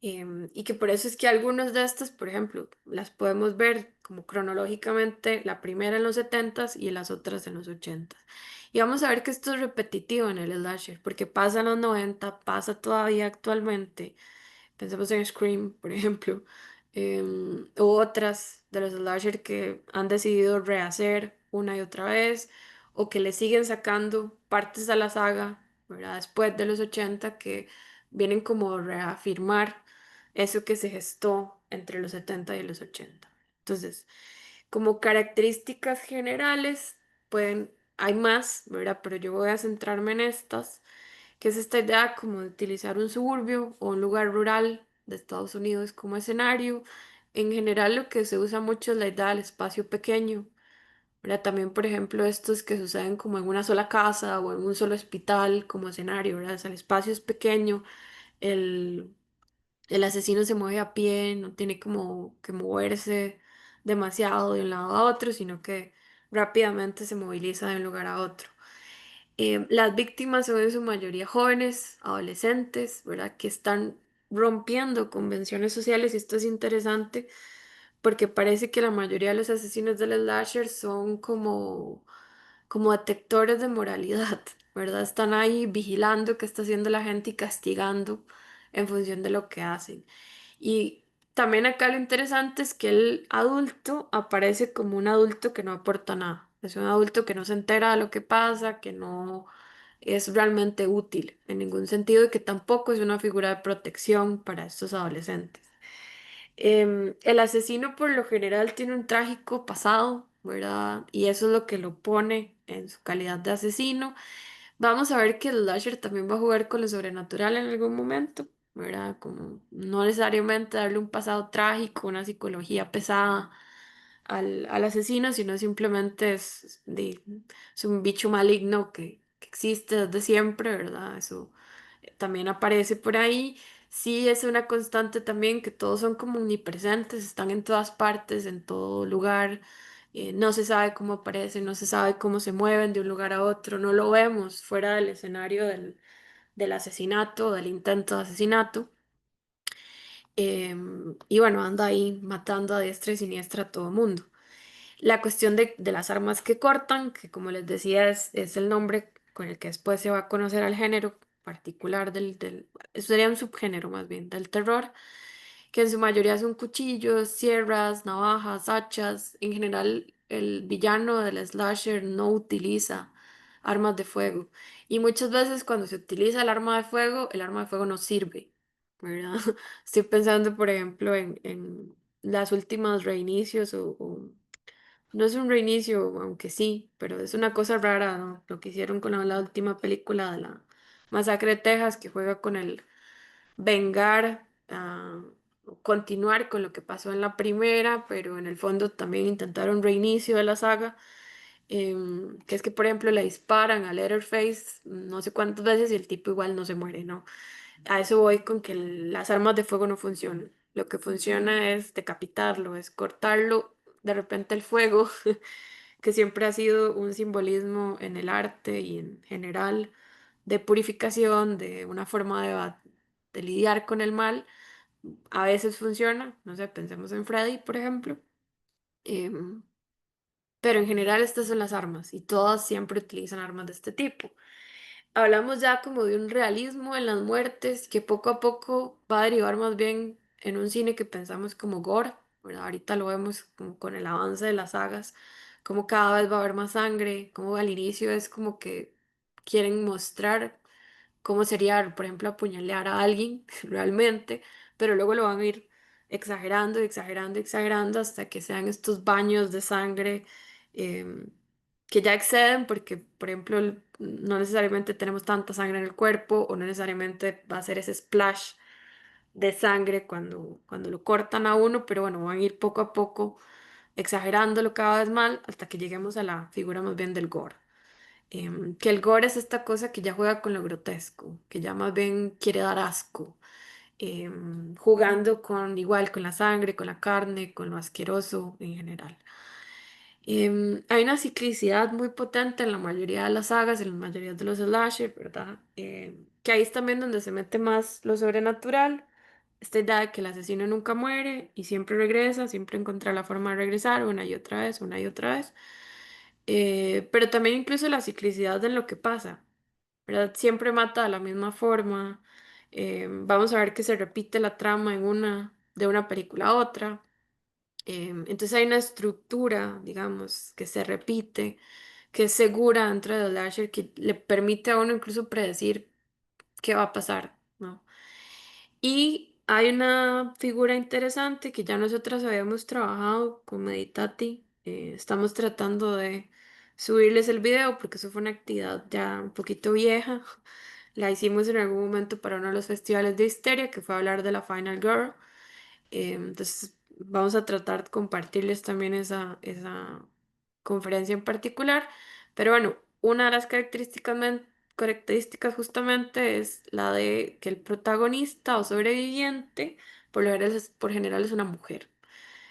Y que por eso es que algunas de estas, por ejemplo, las podemos ver como cronológicamente, la primera en los setentas y las otras en los ochentas. Y vamos a ver que esto es repetitivo en el slasher, porque pasa en los 90 pasa todavía actualmente. Pensemos en Scream, por ejemplo, u otras de los slasher que han decidido rehacer una y otra vez, o que le siguen sacando partes a la saga, ¿verdad? Después de los 80 que vienen como a reafirmar eso que se gestó entre los 70 y los 80. Entonces, como características generales, hay más, ¿verdad? Pero yo voy a centrarme en estas, que es esta idea como de utilizar un suburbio o un lugar rural de Estados Unidos como escenario. En general lo que se usa mucho es la idea del espacio pequeño, ¿verdad? También, por ejemplo, estos que suceden como en una sola casa o en un solo hospital como escenario, ¿verdad? O sea, el espacio es pequeño, el, el asesino se mueve a pie, no tiene como que moverse demasiado de un lado a otro, sino que rápidamente se moviliza de un lugar a otro. Las víctimas son en su mayoría jóvenes, adolescentes, ¿verdad? Que están rompiendo convenciones sociales y esto es interesante porque parece que la mayoría de los asesinos del slasher son como detectores de moralidad, ¿verdad? Están ahí vigilando qué está haciendo la gente y castigando en función de lo que hacen. Y también acá lo interesante es que el adulto aparece como un adulto que no aporta nada. Es un adulto que no se entera de lo que pasa, que no es realmente útil en ningún sentido y que tampoco es una figura de protección para estos adolescentes. El asesino por lo general tiene un trágico pasado, ¿verdad? Y eso es lo que lo pone en su calidad de asesino. Vamos a ver que el slasher también va a jugar con lo sobrenatural en algún momento, ¿verdad? Como no necesariamente darle un pasado trágico, una psicología pesada al asesino, sino simplemente es un bicho maligno que existe desde siempre, ¿verdad? Eso también aparece por ahí. Sí, es una constante también que todos son como omnipresentes, están en todas partes, en todo lugar. No se sabe cómo aparecen, no se sabe cómo se mueven de un lugar a otro, no lo vemos fuera del escenario del asesinato, del intento de asesinato. Y bueno, anda ahí matando a diestra y siniestra a todo mundo. La cuestión de las armas que cortan, que como les decía es el nombre con el que después se va a conocer al género particular eso sería un subgénero más bien, del terror, que en su mayoría son cuchillos, sierras, navajas, hachas. En general, el villano del slasher no utiliza armas de fuego. Y muchas veces cuando se utiliza el arma de fuego no sirve, ¿verdad? Estoy pensando, por ejemplo, en las últimas reinicios no es un reinicio, aunque sí, pero es una cosa rara, ¿no? Lo que hicieron con la última película de la Masacre de Texas, que juega con el vengar, continuar con lo que pasó en la primera, pero en el fondo también intentaron reinicio de la saga, que es que, por ejemplo, le disparan a Leatherface no sé cuántas veces y el tipo igual no se muere, ¿no? A eso voy con que las armas de fuego no funcionan. Lo que funciona es decapitarlo, es cortarlo. De repente el fuego, que siempre ha sido un simbolismo en el arte y en general de purificación, de una forma de lidiar con el mal, a veces funciona. No sé, pensemos en Freddy, por ejemplo. Em, pero en general estas son las armas y todas siempre utilizan armas de este tipo. Hablamos ya como de un realismo en las muertes que poco a poco va a derivar más bien en un cine que pensamos como gore, ¿verdad? Ahorita lo vemos como con el avance de las sagas, como cada vez va a haber más sangre, como al inicio es como que quieren mostrar cómo sería, por ejemplo, apuñalear a alguien realmente, pero luego lo van a ir exagerando, exagerando, exagerando hasta que sean estos baños de sangre em, que ya exceden porque, por ejemplo, no necesariamente tenemos tanta sangre en el cuerpo o no necesariamente va a ser ese splash de sangre cuando lo cortan a uno, pero bueno, van a ir poco a poco exagerándolo cada vez más hasta que lleguemos a la figura más bien del gore. Que el gore es esta cosa que ya juega con lo grotesco, que ya más bien quiere dar asco, jugando con igual con la sangre, con la carne, con lo asqueroso en general. Hay una ciclicidad muy potente en la mayoría de las sagas, en la mayoría de los slasher, ¿verdad? Que ahí es también donde se mete más lo sobrenatural. Esta idea de que el asesino nunca muere y siempre regresa, siempre encuentra la forma de regresar una y otra vez, una y otra vez. Pero también incluso la ciclicidad de lo que pasa, ¿verdad? Siempre mata de la misma forma. Vamos a ver que se repite la trama de una película a otra. Entonces hay una estructura, digamos, que se repite, que es segura dentro del slasher, que le permite a uno incluso predecir qué va a pasar, ¿no? Y hay una figura interesante que ya nosotras habíamos trabajado con Meditati. Estamos tratando de subirles el video porque eso fue una actividad ya un poquito vieja. La hicimos en algún momento para uno de los festivales de Histeria, que fue hablar de la Final Girl. Entonces vamos a tratar de compartirles también esa conferencia en particular. Pero bueno, una de las características justamente es la de que el protagonista o sobreviviente por general es una mujer.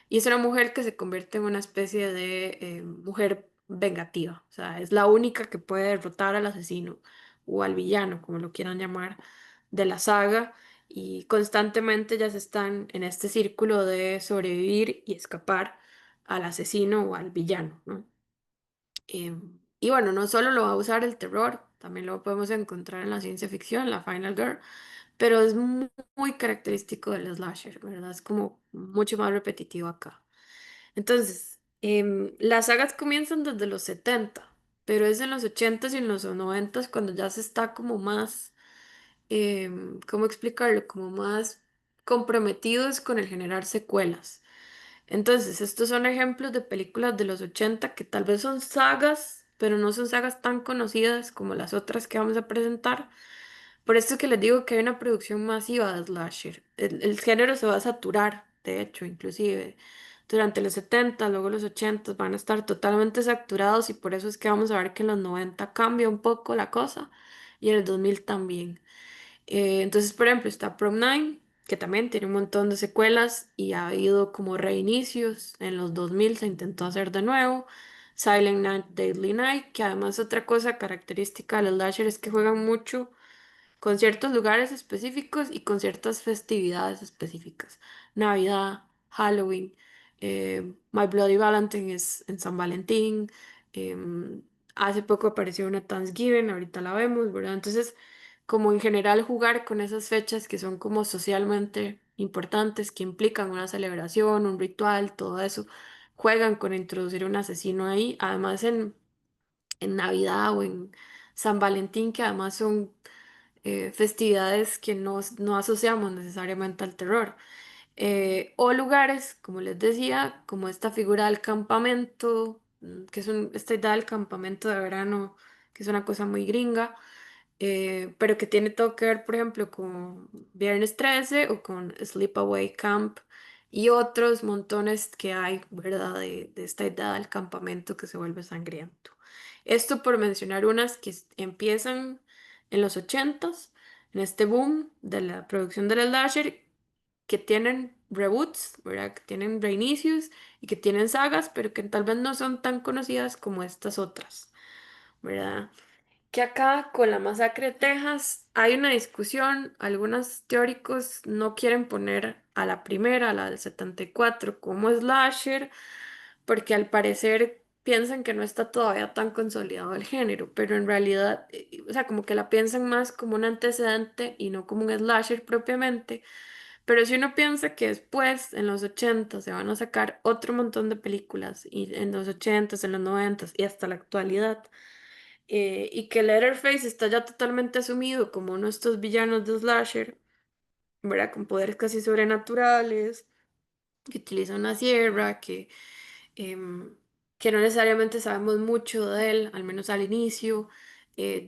Y es una mujer que se convierte en una especie de mujer vengativa. O sea, es la única que puede derrotar al asesino o al villano, como lo quieran llamar, de la saga. Y constantemente ya se están en este círculo de sobrevivir y escapar al asesino o al villano, ¿no? Y bueno, no solo lo va a usar el terror, también lo podemos encontrar en la ciencia ficción, la Final Girl, pero es muy característico del slasher, ¿verdad? Es como mucho más repetitivo acá. Entonces, las sagas comienzan desde los 70, pero es en los 80s y en los 90s cuando ya se está como más, ¿cómo explicarlo? Como más comprometidos con el generar secuelas. Entonces, estos son ejemplos de películas de los 80 que tal vez son sagas, pero no son sagas tan conocidas como las otras que vamos a presentar. Por esto es que les digo que hay una producción masiva de slasher. El género se va a saturar, de hecho, inclusive. Durante los 70, luego los 80 van a estar totalmente saturados y por eso es que vamos a ver que en los 90 cambia un poco la cosa y en el 2000 también. Entonces, por ejemplo, está Prom 9, que también tiene un montón de secuelas y ha habido como reinicios. En los 2000 se intentó hacer de nuevo. Silent Night, Deadly Night, que además otra cosa característica de los slasher es que juegan mucho con ciertos lugares específicos y con ciertas festividades específicas. Navidad, Halloween, My Bloody Valentine es en San Valentín. em, Hace poco apareció una Thanksgiving, ahorita la vemos, ¿verdad? Entonces, como en general jugar con esas fechas que son como socialmente importantes, que implican una celebración, un ritual, todo eso, juegan con introducir un asesino ahí. Además, en Navidad o en San Valentín, que además son festividades que no asociamos necesariamente al terror. O lugares, como les decía, como esta figura del campamento, que es esta idea del campamento de verano, que es una cosa muy gringa, pero que tiene todo que ver, por ejemplo, con Viernes 13 o con Sleepaway Camp y otros montones que hay, ¿verdad? De esta idea del campamento que se vuelve sangriento. Esto por mencionar unas que empiezan en los 80s, en este boom de la producción del slasher, que tienen reboots, ¿verdad? Que tienen reinicios y que tienen sagas, pero que tal vez no son tan conocidas como estas otras, ¿verdad? Que acá con la masacre de Texas hay una discusión, algunos teóricos no quieren poner a la primera, a la del 74, como slasher, porque al parecer piensan que no está todavía tan consolidado el género, pero en realidad, o sea, como que la piensan más como un antecedente y no como un slasher propiamente. Pero si uno piensa que después, en los 80, se van a sacar otro montón de películas, y en los 80, en los 90 y hasta la actualidad, y que Leatherface está ya totalmente asumido como uno de estos villanos de slasher, ¿verdad? Con poderes casi sobrenaturales, que utiliza una sierra, em, que no necesariamente sabemos mucho de él, al menos al inicio.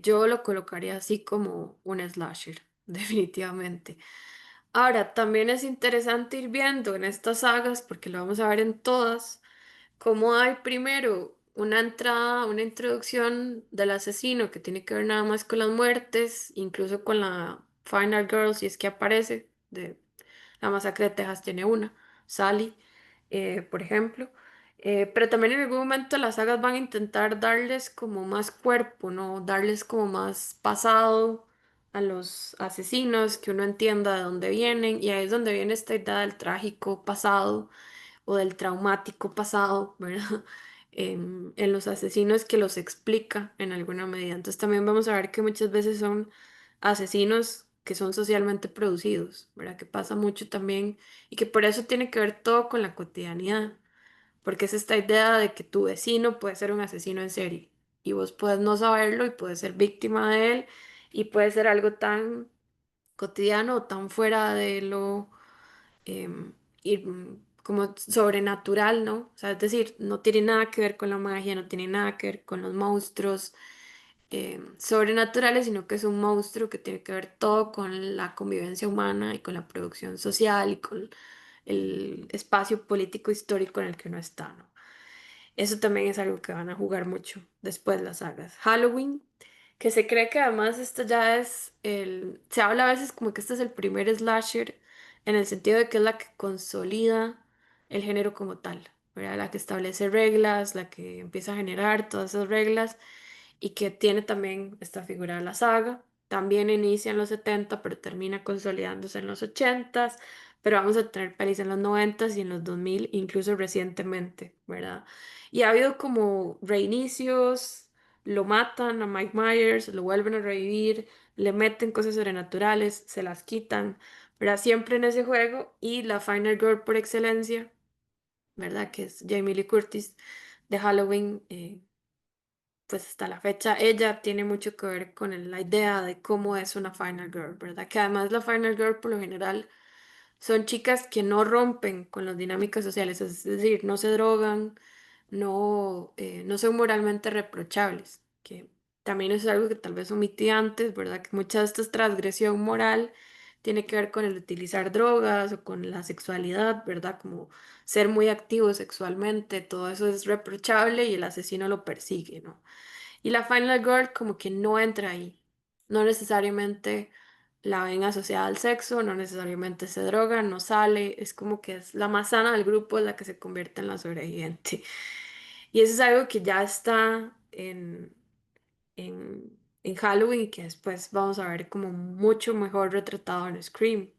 Yo lo colocaría así como un slasher, definitivamente. Ahora, también es interesante ir viendo en estas sagas, porque lo vamos a ver en todas, cómo hay primero una entrada, una introducción del asesino que tiene que ver nada más con las muertes, incluso con la Final Girl, si es que aparece, de la masacre de Texas tiene una, Sally, por ejemplo. Pero también en algún momento las sagas van a intentar darles como más cuerpo, ¿no? Darles como más pasado a los asesinos, que uno entienda de dónde vienen, y ahí es donde viene esta idea del trágico pasado o del traumático pasado, ¿verdad? En los asesinos, que los explica en alguna medida. Entonces también vamos a ver que muchas veces son asesinos que son socialmente producidos, ¿verdad? Que pasa mucho también y que por eso tiene que ver todo con la cotidianidad, porque es esta idea de que tu vecino puede ser un asesino en serie y vos puedes no saberlo y puedes ser víctima de él, y puede ser algo tan cotidiano o tan fuera de lo em, como sobrenatural, ¿no? O sea, es decir, no tiene nada que ver con la magia, no tiene nada que ver con los monstruos sobrenaturales, sino que es un monstruo que tiene que ver todo con la convivencia humana y con la producción social y con el espacio político histórico en el que uno está, ¿no? Eso también es algo que van a jugar mucho después las sagas. Halloween, que se cree que además esto ya es se habla a veces como que este es el primer slasher, en el sentido de que es la que consolida el género como tal, ¿verdad? La que establece reglas, la que empieza a generar todas esas reglas, y que tiene también esta figura de la saga. También inicia en los 70, pero termina consolidándose en los 80, pero vamos a tener pelis en los 90 y en los 2000, incluso recientemente, ¿verdad? Y ha habido como reinicios, lo matan a Mike Myers, lo vuelven a revivir, le meten cosas sobrenaturales, se las quitan, ¿verdad? Siempre en ese juego, y la Final Girl por excelencia, ¿verdad? Que es Jamie Lee Curtis de Halloween, pues hasta la fecha ella tiene mucho que ver con la idea de cómo es una Final Girl, ¿verdad? Que además la Final Girl por lo general son chicas que no rompen con las dinámicas sociales, es decir, no se drogan, no son moralmente reprochables, que también es algo que tal vez omití antes, ¿verdad? Que mucha de esta transgresión moral tiene que ver con el utilizar drogas o con la sexualidad, ¿verdad? Como ser muy activo sexualmente, todo eso es reprochable y el asesino lo persigue, ¿no? Y la Final Girl como que no entra ahí. No necesariamente la ven asociada al sexo, no necesariamente se droga, no sale, es como que es la más sana del grupo, es la que se convierte en la sobreviviente. Y eso es algo que ya está en Halloween, y que después vamos a ver como mucho mejor retratado en Scream.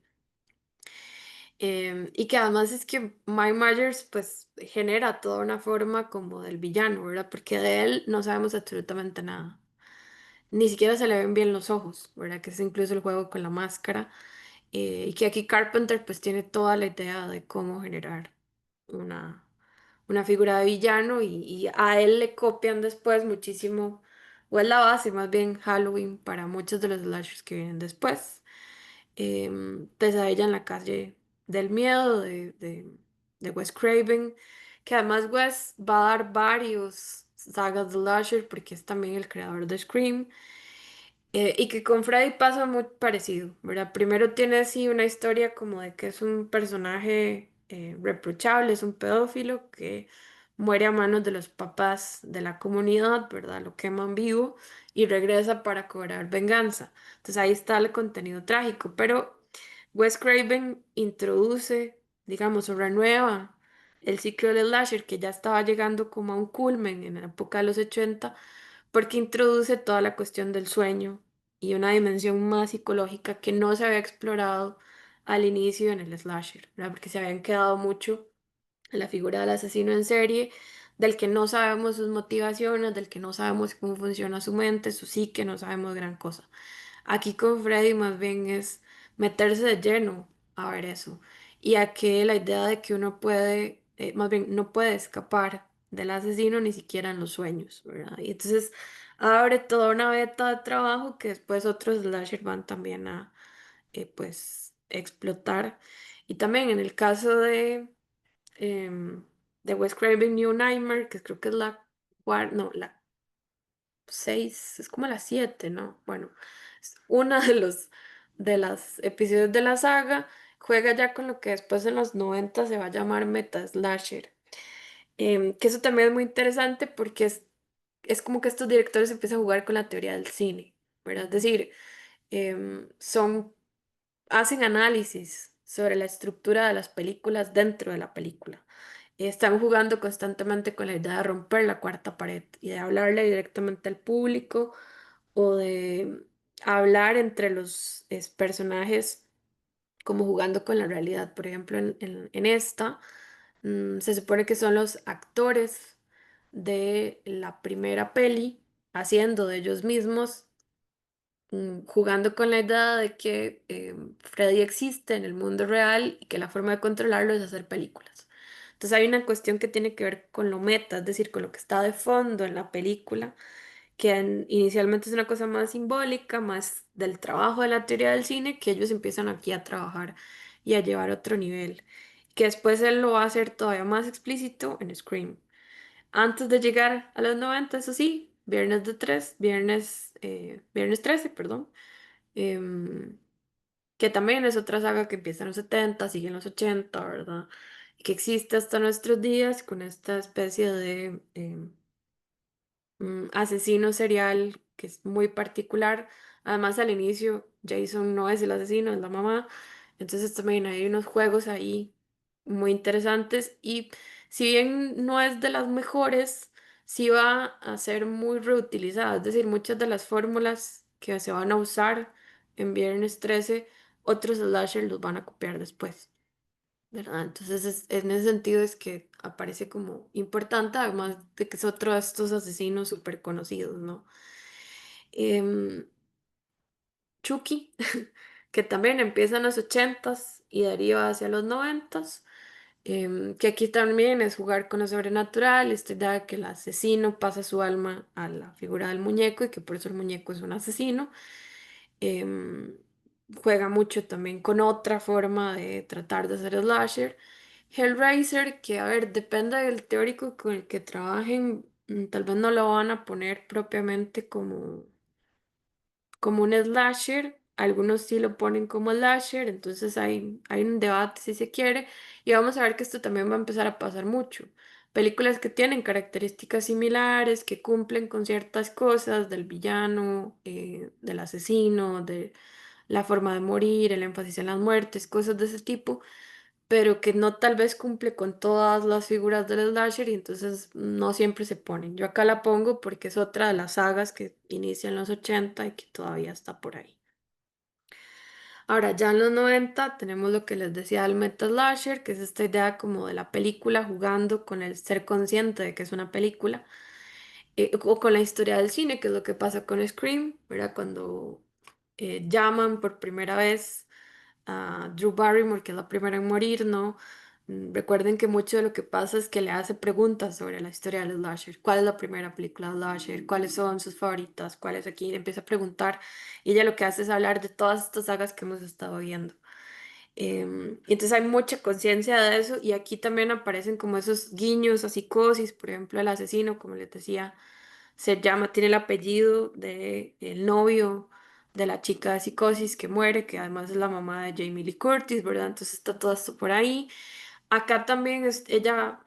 Y que además es que Mike Myers pues genera toda una forma como del villano, ¿verdad? Porque de él no sabemos absolutamente nada. Ni siquiera se le ven bien los ojos, ¿verdad? Que es incluso el juego con la máscara. Y que aquí Carpenter pues tiene toda la idea de cómo generar una, una figura de villano y a él le copian después muchísimo, o es la base más bien Halloween para muchos de los slashers que vienen después. Pesadilla en la calle del miedo de Wes Craven, que además Wes va a dar varios sagas de slasher porque es también el creador de Scream. Y que con Freddy pasa muy parecido, ¿verdad? Primero tiene así una historia como de que es un personaje reprochable, es un pedófilo que muere a manos de los papás de la comunidad, ¿verdad? Lo queman vivo y regresa para cobrar venganza. Entonces ahí está el contenido trágico, pero Wes Craven introduce, digamos, o renueva el ciclo del slasher que ya estaba llegando como a un culmen en la época de los 80 porque introduce toda la cuestión del sueño y una dimensión más psicológica que no se había explorado al inicio en el slasher, ¿verdad? Porque se habían quedado mucho en la figura del asesino en serie, del que no sabemos sus motivaciones, del que no sabemos cómo funciona su mente, su psique, no sabemos gran cosa. Aquí con Freddy más bien es meterse de lleno a ver eso. Y aquí la idea de que uno puede, más bien no puede escapar del asesino ni siquiera en los sueños, ¿verdad? Y entonces abre toda una beta de trabajo que después otros slasher van también a, pues, explotar. Y también en el caso em, de Wes Craven New Nightmare, que creo que es no, la 6 es como la 7, ¿no? Bueno, es una de los de las episodios de la saga, juega ya con lo que después en los 90 se va a llamar Meta Slasher. Que eso también es muy interesante porque es como que estos directores empiezan a jugar con la teoría del cine, ¿verdad? Es decir, hacen análisis sobre la estructura de las películas dentro de la película. Están jugando constantemente con la idea de romper la cuarta pared y de hablarle directamente al público o de hablar entre los personajes como jugando con la realidad. Por ejemplo, en esta se supone que son los actores de la primera peli haciendo de ellos mismos jugando con la idea de que Freddy existe en el mundo real y que la forma de controlarlo es hacer películas. Entonces hay una cuestión que tiene que ver con lo meta, es decir, con lo que está de fondo en la película, que inicialmente es una cosa más simbólica, más del trabajo de la teoría del cine, que ellos empiezan aquí a trabajar y a llevar a otro nivel, que después él lo va a hacer todavía más explícito en Scream. Antes de llegar a los 90 eso sí, Viernes 13, perdón, em, que también es otra saga que empieza en los 70, sigue en los 80, ¿verdad? Y que existe hasta nuestros días con esta especie de asesino serial que es muy particular. Además, al inicio, Jason no es el asesino, es la mamá. Entonces también hay unos juegos ahí muy interesantes y si bien no es de las mejores, sí va a ser muy reutilizada. Es decir, muchas de las fórmulas que se van a usar en Viernes 13, otros slashers los van a copiar después. ¿Verdad? Entonces, en ese sentido es que aparece como importante, además de que es otro de estos asesinos súper conocidos, ¿no? Em, Chucky, que también empieza en los 80s y deriva hacia los 90s, que aquí también es jugar con lo sobrenatural, esta idea de que el asesino pasa su alma a la figura del muñeco y que por eso el muñeco es un asesino. Em, Juega mucho también con otra forma de tratar de hacer slasher. Hellraiser, que a ver, depende del teórico con el que trabajen, tal vez no lo van a poner propiamente como un slasher, algunos sí lo ponen como slasher, entonces hay un debate si se quiere, y vamos a ver que esto también va a empezar a pasar mucho. Películas que tienen características similares, que cumplen con ciertas cosas del villano, del asesino, de la forma de morir, el énfasis en las muertes, cosas de ese tipo, pero que no tal vez cumple con todas las figuras del slasher y entonces no siempre se ponen. Yo acá la pongo porque es otra de las sagas que inicia en los 80 y que todavía está por ahí. Ahora, ya en los 90 tenemos lo que les decía del meta slasher, que es esta idea como de la película jugando con el ser consciente de que es una película, o con la historia del cine, que es lo que pasa con Scream, ¿verdad? Cuando llaman por primera vez a Drew Barrymore, que es la primera en morir, ¿no? Recuerden que mucho de lo que pasa es que le hace preguntas sobre la historia del slasher. ¿Cuál es la primera película de slasher? ¿Cuáles son sus favoritas? ¿Cuál es aquí? Le empieza a preguntar y ella lo que hace es hablar de todas estas sagas que hemos estado viendo. Y entonces hay mucha conciencia de eso y aquí también aparecen como esos guiños a psicosis, por ejemplo, el asesino, como les decía, se llama, tiene el apellido de el novio de la chica de psicosis que muere, que además es la mamá de Jamie Lee Curtis, ¿verdad? Entonces está todo esto por ahí. Acá también es ella,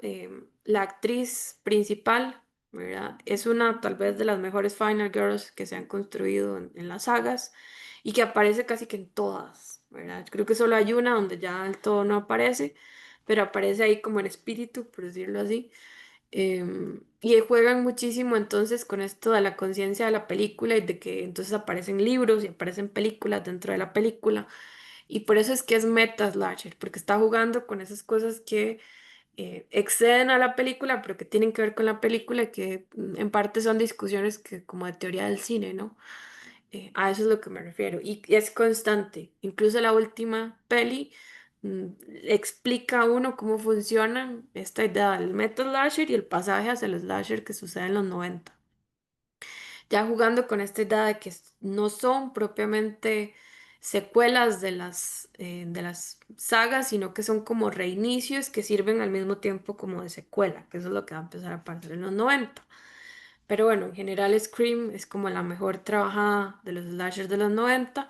la actriz principal, ¿verdad? Es una tal vez de las mejores Final Girls que se han construido en las sagas y que aparece casi que en todas, ¿verdad? Creo que solo hay una donde ya del todo no aparece, pero aparece ahí como en espíritu, por decirlo así. Y juegan muchísimo entonces con esto de la conciencia de la película y de que entonces aparecen libros y aparecen películas dentro de la película. Y por eso es que es meta slasher, porque está jugando con esas cosas que exceden a la película, pero que tienen que ver con la película y que en parte son discusiones que como de teoría del cine, ¿no? A eso es lo que me refiero. Y es constante. Incluso la última peli mm, explica a uno cómo funcionan esta idea del metal slasher y el pasaje hacia el slasher que sucede en los 90. Ya jugando con esta idea de que no son propiamente secuelas de las sagas, sino que son como reinicios que sirven al mismo tiempo como de secuela, que eso es lo que va a empezar a pasar en los 90. Pero bueno, en general Scream es como la mejor trabajada de los slashers de los 90.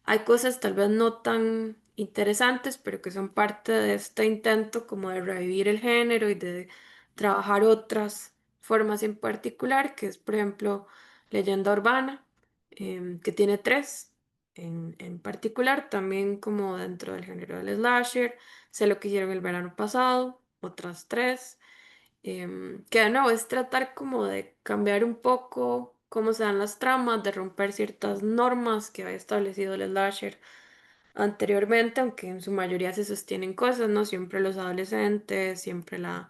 Hay cosas tal vez no tan interesantes, pero que son parte de este intento como de revivir el género y de trabajar otras formas en particular, que es por ejemplo Leyenda Urbana, que tiene tres en particular, también como dentro del género del slasher, Sé lo que hicieron el verano pasado, otras tres. Que de nuevo es tratar como de cambiar un poco cómo se dan las tramas, de romper ciertas normas que había establecido el slasher anteriormente, aunque en su mayoría se sostienen cosas, ¿no? Siempre los adolescentes, siempre la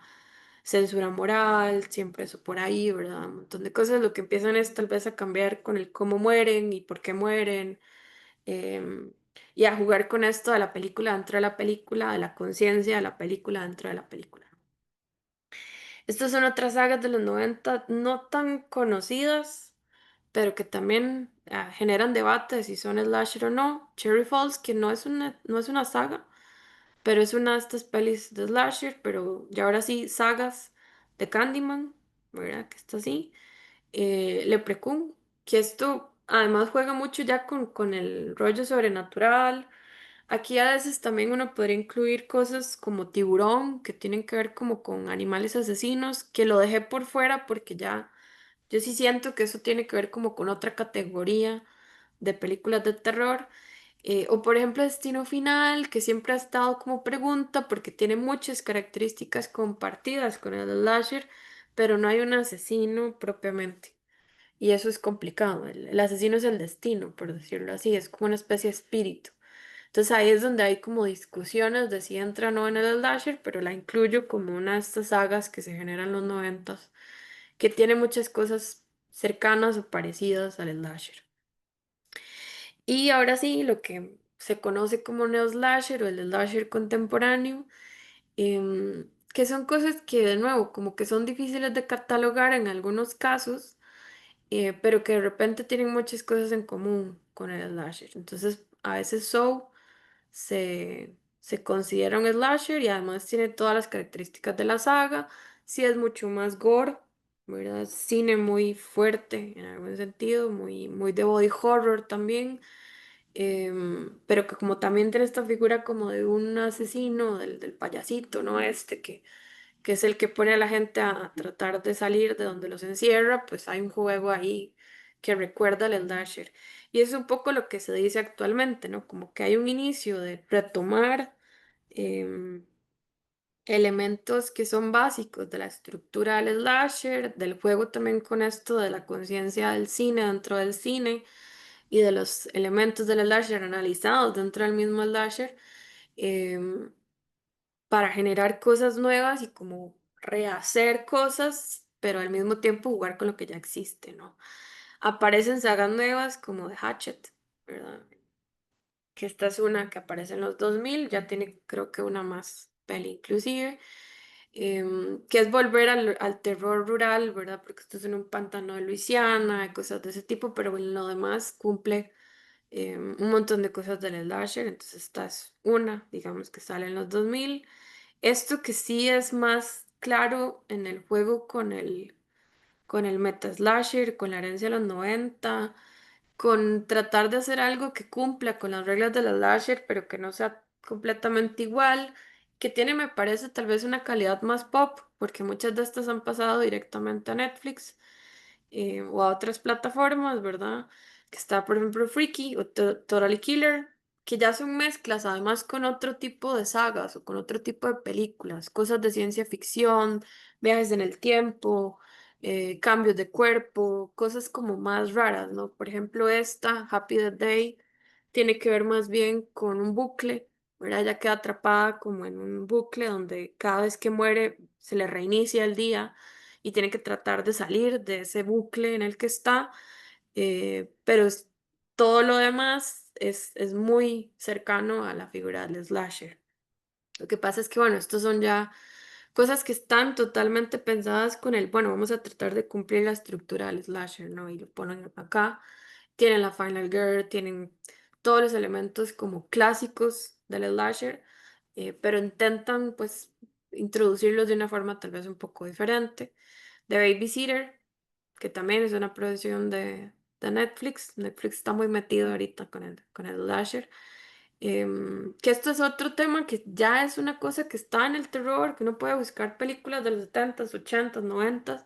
censura moral, siempre eso por ahí, ¿verdad? Un montón de cosas. Lo que empiezan es tal vez a cambiar con el cómo mueren y por qué mueren, em, y a jugar con esto de la película dentro de la película, de la conciencia de la película dentro de la película. Estas son otras sagas de los 90 no tan conocidas, pero que también generan debates si son slasher o no. Cherry Falls, que no es una saga, pero es una de estas pelis de slasher, pero ya ahora sí, sagas de Candyman, ¿verdad? Que está así. Leprechaun, que esto además juega mucho ya con el rollo sobrenatural. Aquí a veces también uno podría incluir cosas como tiburón, que tienen que ver como con animales asesinos, que lo dejé por fuera porque ya yo sí siento que eso tiene que ver como con otra categoría de películas de terror. O por ejemplo Destino Final, que siempre ha estado como pregunta porque tiene muchas características compartidas con el slasher, pero no hay un asesino propiamente. Y eso es complicado. El asesino es el destino, por decirlo así, es como una especie de espíritu. Entonces ahí es donde hay como discusiones de si entra o no en el slasher, pero la incluyo como una de estas sagas que se generan en los 90, que tiene muchas cosas cercanas o parecidas al slasher. Y ahora sí, lo que se conoce como neo-slasher o el slasher contemporáneo, que son cosas que de nuevo como que son difíciles de catalogar en algunos casos, pero que de repente tienen muchas cosas en común con el slasher. Entonces, a veces se considera un slasher y además tiene todas las características de la saga. Sí es mucho más gore, ¿verdad? Cine muy fuerte en algún sentido, muy de body horror también. Pero que como también tiene esta figura como de un asesino, del payasito, ¿no? Que es el que pone a la gente a tratar de salir de donde los encierra, pues hay un juego ahí que recuerda al slasher. Y es un poco lo que se dice actualmente, ¿no? Como que hay un inicio de retomar em, elementos que son básicos de la estructura del slasher, del juego también con esto de la conciencia del cine dentro del cine, y de los elementos del slasher analizados dentro del mismo slasher, em, para generar cosas nuevas y como rehacer cosas, pero al mismo tiempo jugar con lo que ya existe, ¿no? Aparecen sagas nuevas como The Hatchet, ¿verdad? Que esta es una que aparece en los 2000, ya tiene creo que una más peli inclusive, que es volver al terror rural, ¿verdad? Porque esto es en un pantano de Luisiana, y cosas de ese tipo, pero en lo demás cumple un montón de cosas del slasher, entonces esta es una, digamos que sale en los 2000. Esto que sí es más claro en el juego con el meta slasher, con la herencia de los 90, con tratar de hacer algo que cumpla con las reglas de la slasher, pero que no sea completamente igual, que tiene, me parece, tal vez una calidad más pop, porque muchas de estas han pasado directamente a Netflix o a otras plataformas, ¿verdad? Que está, por ejemplo, Freaky o Totally Killer, que ya son mezclas, además con otro tipo de sagas o con otro tipo de películas, cosas de ciencia ficción, viajes en el tiempo, cambios de cuerpo, cosas como más raras, ¿no? Por ejemplo, esta, Happy Death Day, tiene que ver más bien con un bucle. ¿Verdad? Ella queda atrapada como en un bucle donde cada vez que muere se le reinicia el día y tiene que tratar de salir de ese bucle en el que está, pero todo lo demás es muy cercano a la figura del slasher. Lo que pasa es que, bueno, estos son ya cosas que están totalmente pensadas con el, bueno, vamos a tratar de cumplir la estructura del slasher, ¿no? Y lo ponen acá. Tienen la Final Girl, tienen todos los elementos como clásicos del slasher, pero intentan pues introducirlos de una forma tal vez un poco diferente. The Babysitter, que también es una producción de Netflix. Netflix está muy metido ahorita con el slasher. Que esto es otro tema que ya es una cosa que está en el terror, que uno puede buscar películas de los 70s, 80s, 90s,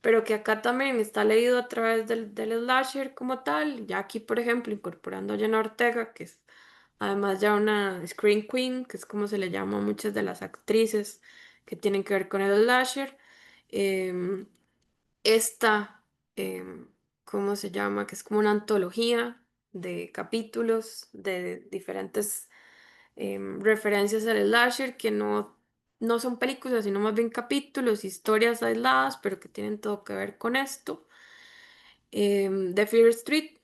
pero que acá también está leído a través del slasher como tal. Ya aquí, por ejemplo, incorporando a Jenna Ortega, que es además ya una Scream Queen, que es como se le llama a muchas de las actrices que tienen que ver con el slasher. Em, esta, em, ¿Cómo se llama? Que es como una antología de capítulos de diferentes referencias al slasher que no son películas, sino más bien capítulos, historias aisladas, pero que tienen todo que ver con esto. The Fear Street,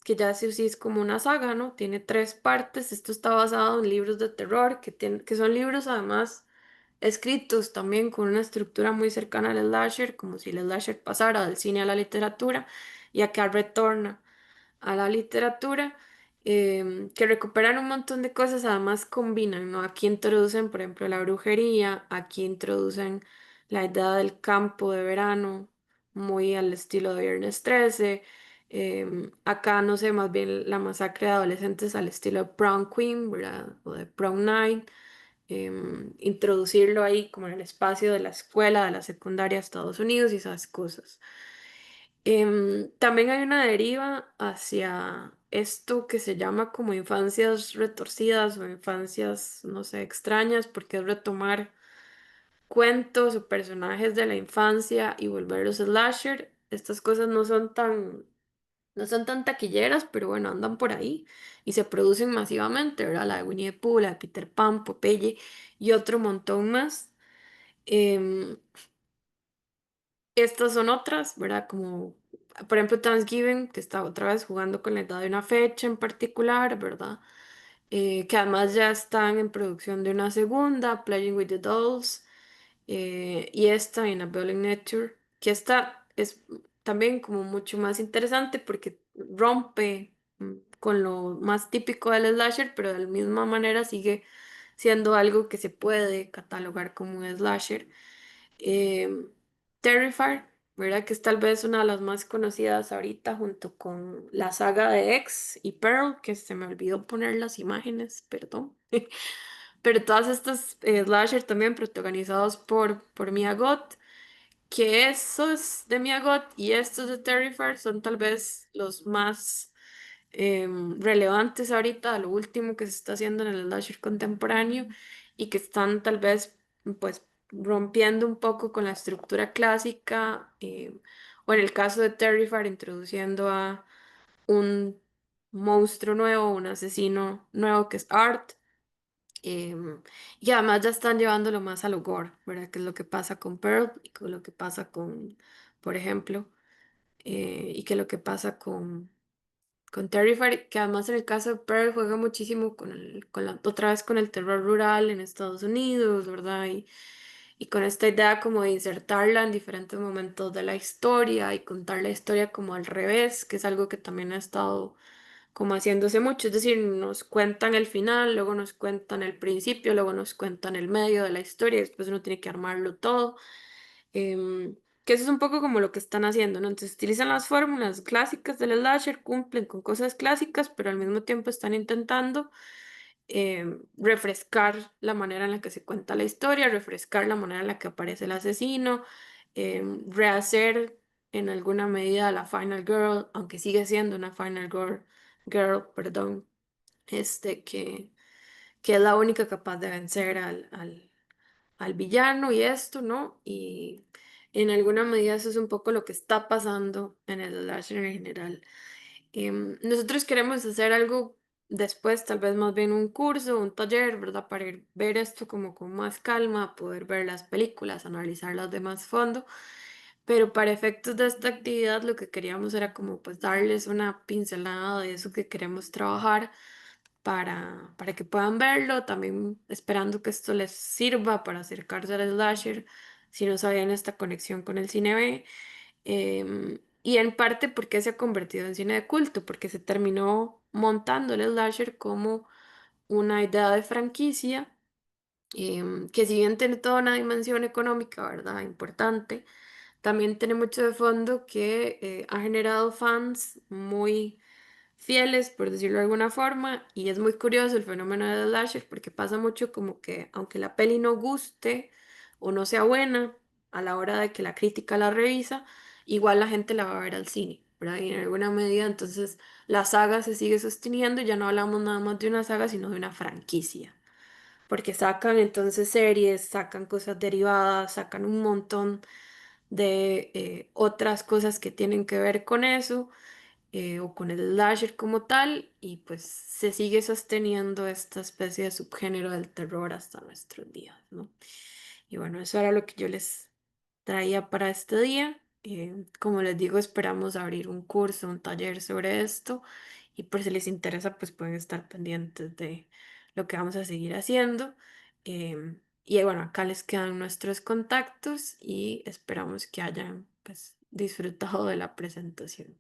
que ya sí es como una saga, ¿no? Tiene tres partes. Esto está basado en libros de terror, que son libros además escritos también con una estructura muy cercana al slasher, como si el slasher pasara del cine a la literatura, y acá retorna a la literatura, que recuperan un montón de cosas, además combinan, ¿no? Aquí introducen, por ejemplo, la brujería, aquí introducen la idea del campo de verano, muy al estilo de Viernes 13, acá, no sé, más bien la masacre de adolescentes al estilo de Prom Queen, ¿verdad? O de Prom Night, introducirlo ahí como en el espacio de la escuela, de la secundaria de Estados Unidos y esas cosas. También hay una deriva hacia esto que se llama como infancias retorcidas o infancias, no sé, extrañas, porque es retomar cuentos o personajes de la infancia y volverlos slasher. Estas cosas no son tan taquilleras, pero bueno, andan por ahí y se producen masivamente, ¿verdad? La de Winnie the Pooh, la de Peter Pan, Popeye y otro montón más. Em, Estas son otras, ¿verdad? Como, por ejemplo, Thanksgiving, que está otra vez jugando con la edad de una fecha en particular, ¿verdad? Que además ya están en producción de una segunda, Playing with the Dolls, y esta, In a Building Nature, que esta es también como mucho más interesante porque rompe con lo más típico del slasher, pero de la misma manera sigue siendo algo que se puede catalogar como un slasher. Eh, Terrifier, ¿verdad? Que es tal vez una de las más conocidas ahorita junto con la saga de X y Pearl, que se me olvidó poner las imágenes, perdón. Pero todas estas slasher también protagonizados por Mia Goth, que esos de Mia Goth y estos de Terrifier son tal vez los más relevantes ahorita, lo último que se está haciendo en el slasher contemporáneo y que están tal vez pues rompiendo un poco con la estructura clásica, o en el caso de Terrifier introduciendo a un monstruo nuevo, un asesino nuevo que es Art. em, y además ya están llevándolo más a lo gore, ¿verdad? Que es lo que pasa con Pearl y con lo que pasa con, por ejemplo, y que lo que pasa con Terrifier, que además en el caso de Pearl juega muchísimo otra vez con el terror rural en Estados Unidos, ¿verdad? Y con esta idea como de insertarla en diferentes momentos de la historia y contar la historia como al revés, que es algo que también ha estado como haciéndose mucho, es decir, nos cuentan el final, luego nos cuentan el principio, luego nos cuentan el medio de la historia, y después uno tiene que armarlo todo. Que eso es un poco como lo que están haciendo, ¿no? Entonces utilizan las fórmulas clásicas del slasher, cumplen con cosas clásicas, pero al mismo tiempo están intentando refrescar la manera en la que se cuenta la historia, refrescar la manera en la que aparece el asesino, rehacer en alguna medida la Final Girl, aunque sigue siendo una Girl, perdón, que es la única capaz de vencer al villano y esto, ¿no? Y en alguna medida eso es un poco lo que está pasando en el slasher en general. Nosotros queremos hacer algo después, tal vez más bien un curso, un taller, ¿verdad? Para ver esto como con más calma, poder ver las películas, analizarlas de más fondo. Pero para efectos de esta actividad lo que queríamos era como pues darles una pincelada de eso que queremos trabajar para que puedan verlo, también esperando que esto les sirva para acercarse al slasher si no sabían esta conexión con el cine B. Y en parte porque se ha convertido en cine de culto, porque se terminó montando el slasher como una idea de franquicia, que si bien tiene toda una dimensión económica, ¿verdad? Importante, también tiene mucho de fondo que ha generado fans muy fieles, por decirlo de alguna forma, y es muy curioso el fenómeno de slasher porque pasa mucho como que aunque la peli no guste o no sea buena, a la hora de que la crítica la revisa, igual la gente la va a ver al cine, ¿verdad? Y en alguna medida entonces la saga se sigue sosteniendo, ya no hablamos nada más de una saga, sino de una franquicia, porque sacan entonces series, sacan cosas derivadas, sacan un montón de otras cosas que tienen que ver con eso, o con el slasher como tal, y pues se sigue sosteniendo esta especie de subgénero del terror hasta nuestros días, ¿no? Y bueno, eso era lo que yo les traía para este día. Como les digo, esperamos abrir un curso, un taller sobre esto, y por si les interesa, pues pueden estar pendientes de lo que vamos a seguir haciendo. Y bueno, acá les quedan nuestros contactos y esperamos que hayan pues disfrutado de la presentación.